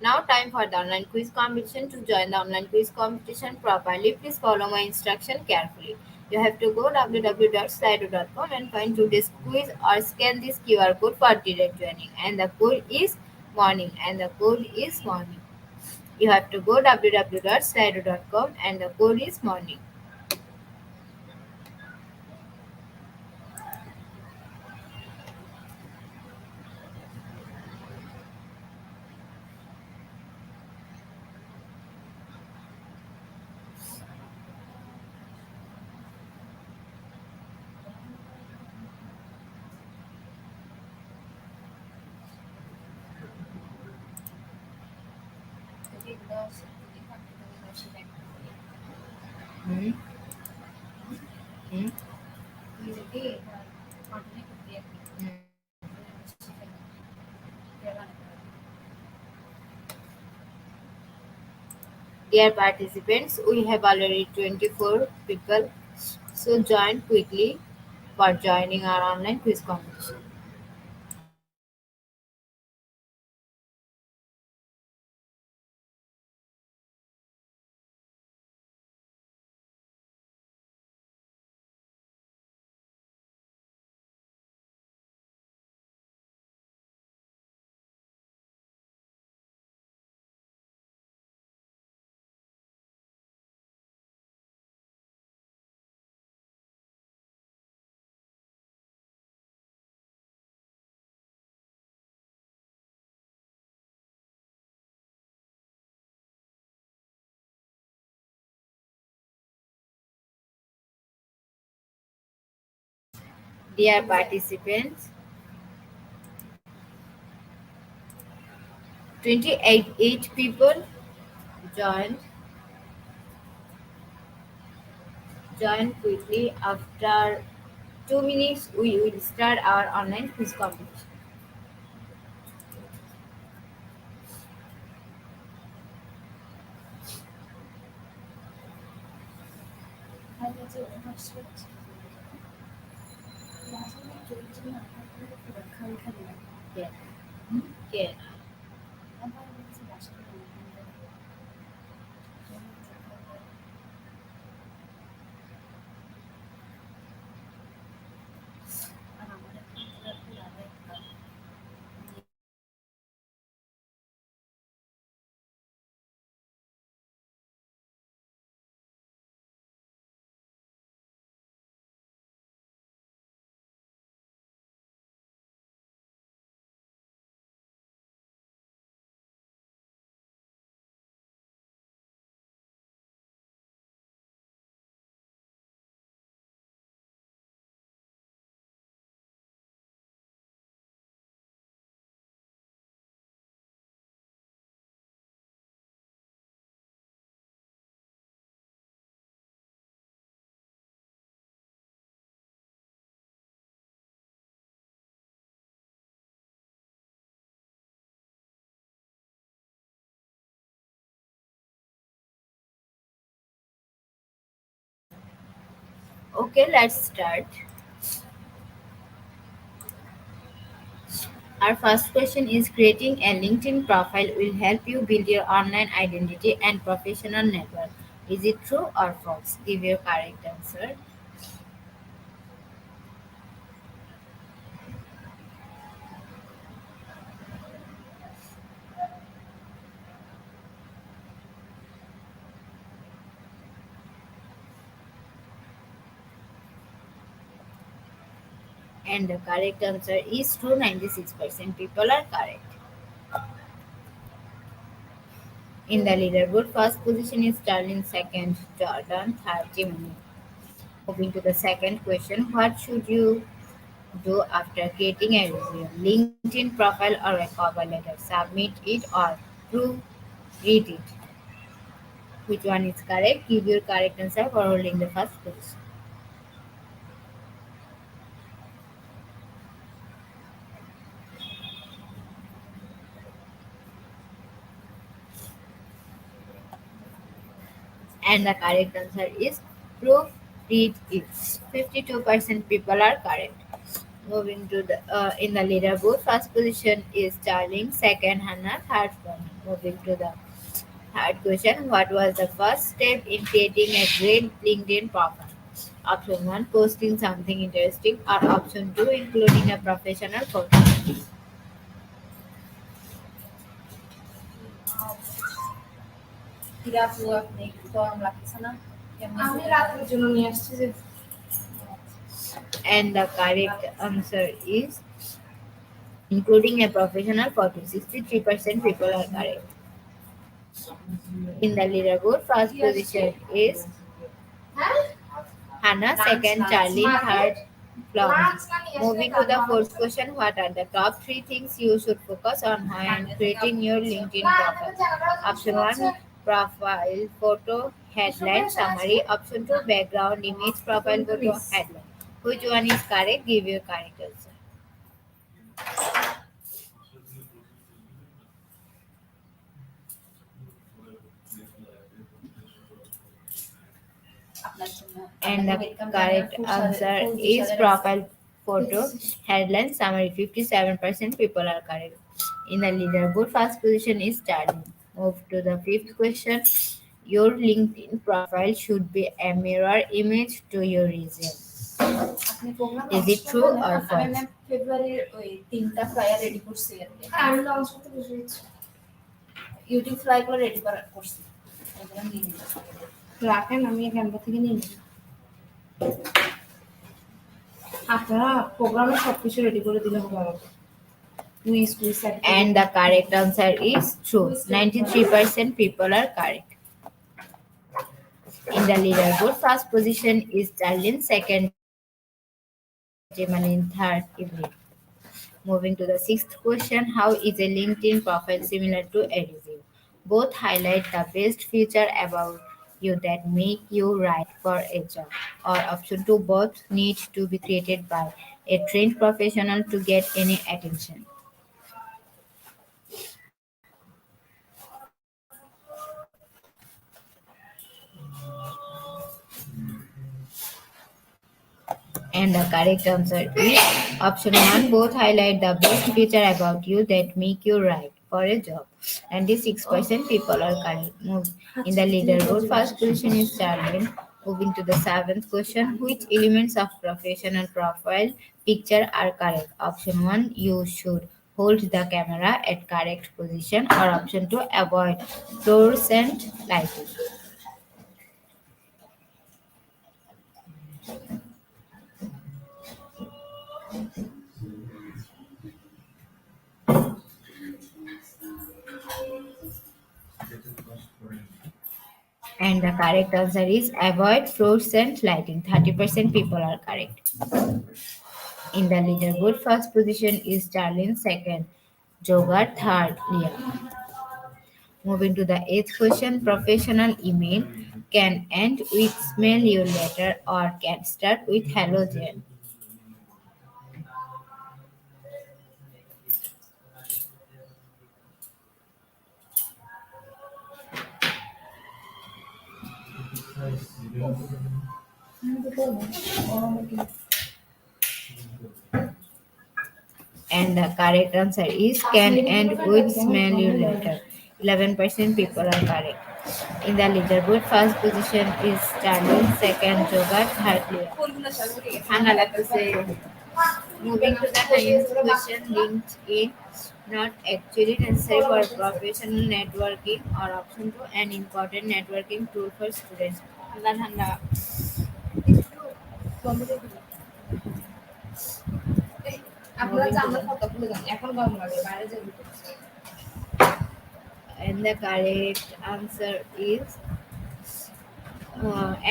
Now time for the online quiz competition. To join the online quiz competition properly, please follow my instruction carefully. You have to go www.slido.com and find today's quiz or scan this QR code for direct joining. And the code is morning. And the code is morning. You have to go www.slido.com and the code is morning. Hmm? Hmm? Dear participants, we have already 24 people, so join quickly for joining our online quiz competition. Dear participants, 28 people joined. Join quickly. After 2 minutes, we will start our online quiz competition. Yeah. Yeah. Okay, let's start. Our first question is creating a LinkedIn profile will help you build your online identity and professional network. Is it true or false? Give your correct answer. And the correct answer is true. 96% people are correct. In the leaderboard, first position is Sterling, second Jordan, third Jimmy. Moving to the second question, what should you do after creating a resume? LinkedIn profile or a cover letter? Submit it or proofread it? Which one is correct? Give your correct answer for holding the first position. And the correct answer is proofread it. 52% people are correct. Moving to the in the leaderboard, first position is Darling, second Hannah, third Tony. Moving to the third question, what was the first step in creating a great LinkedIn profile? Option one, posting something interesting, or option two, including a professional photo. And the correct answer is including a professional photo. 63% people are correct. In the leaderboard, first position is Hannah, second Charlie, third Plums. Moving to the fourth question, what are the top three things you should focus on when creating your LinkedIn profile? Option 1, profile photo, headline, summary. Option 2, background image, profile photo, headline. Which one is correct? Give your correct answer. And the correct answer is profile photo, headline, summary. 57% people are correct. In the leaderboard, first position is Charlie. Move to the fifth question. Your LinkedIn profile should be a mirror image to your resume. Is it true or false? ফেব্রুয়ারির ওই তিনটা flyer ready করছি আর কি আমি launch করতে বসে গেছি YouTube ফ্লাইগুলো ready করা করছি এগুলো নিয়ে নিব রাখেন আমি ক্যানভা থেকে নিয়ে নিব আপনারা প্রোগ্রামে সবকিছু রেডি করে দিলে হবে আমাকে and the correct answer is true. 93% people are correct. In the leaderboard, first position is Darlene, second Jamal, in third evening. Moving to the sixth question, how is a LinkedIn profile similar to a resume? Both highlight the best feature about you that make you right for a job. Or option 2, both need to be created by a trained professional to get any attention. And the correct answer is option 1. Both highlight the best feature about you that make you right for a job. 96% people are correct. Move in the leaderboard. First position is Charlene. Moving to the seventh question. Which elements of professional profile picture are correct? Option 1. You should hold the camera at correct position. Or option 2. Avoid fluorescent lighting. And the correct answer is avoid fluorescent lighting. 30% people are correct. In the leaderboard, first position is Charlene, second Jogar, third Leah. Moving to the eighth question, professional email can end with smell you later or can start with hello Jen. And the correct answer is can end with smell you later. 11% people are correct. In the leaderboard, first position is Charlie, second Jogar, third Leah. ঠান্ডা লাগতেছে। Moving to the ninth question, LinkedIn not actually necessary for professional networking or option two an important networking tool for students. ঠান্ডা ঠান্ডা। আপনারা জানলা photo খুলে যান এখন গরম লাগে বাইরে যাবে and the correct answer is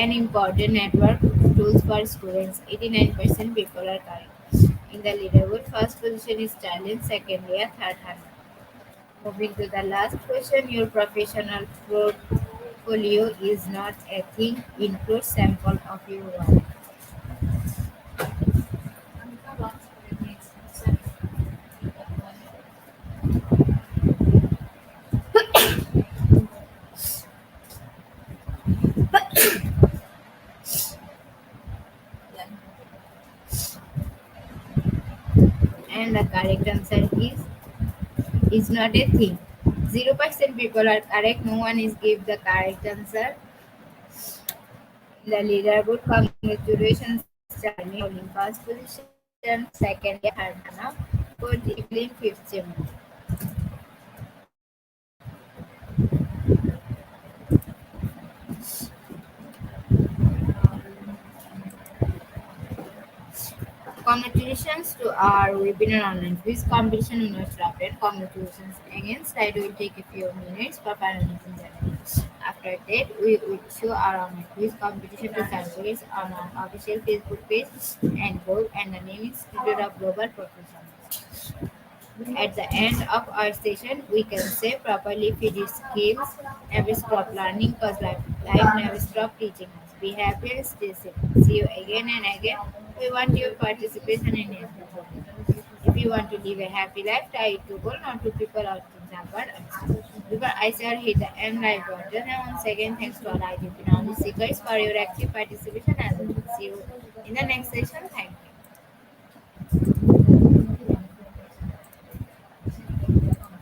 an important network tools for students. 89% people are correct. In the leaderboard, first position is Stalin, second year, third Hannah. Moving to the last question, your professional portfolio is not a thing. Include sample of your work. And the correct answer is not a thing. 0% people are correct. No one is give the correct answer. The leaderboard, congratulations, Charlie, holding first position, second year, third Hannah, fourth Evelyn, fifth Jimmy. Congratulations to our webinar online quiz competition winners drafted. Congratulations again. Slide will take a few minutes for finalizing the names. After that, we will show our online quiz competition to circulate on our official Facebook page and blog, and the name is Institute of Global Professionals. At the end of our session, we can say properly feed your skills, never stop learning because life never stop teaching us. Be happy and stay safe. See you again and again. We want your participation in it. If you want to live a happy life, try to goal, not to people or things about us. Before I shall hit the end live button, and once again, thanks to all IGP knowledge seekers for your active participation as well. See you in the next session. Thank you.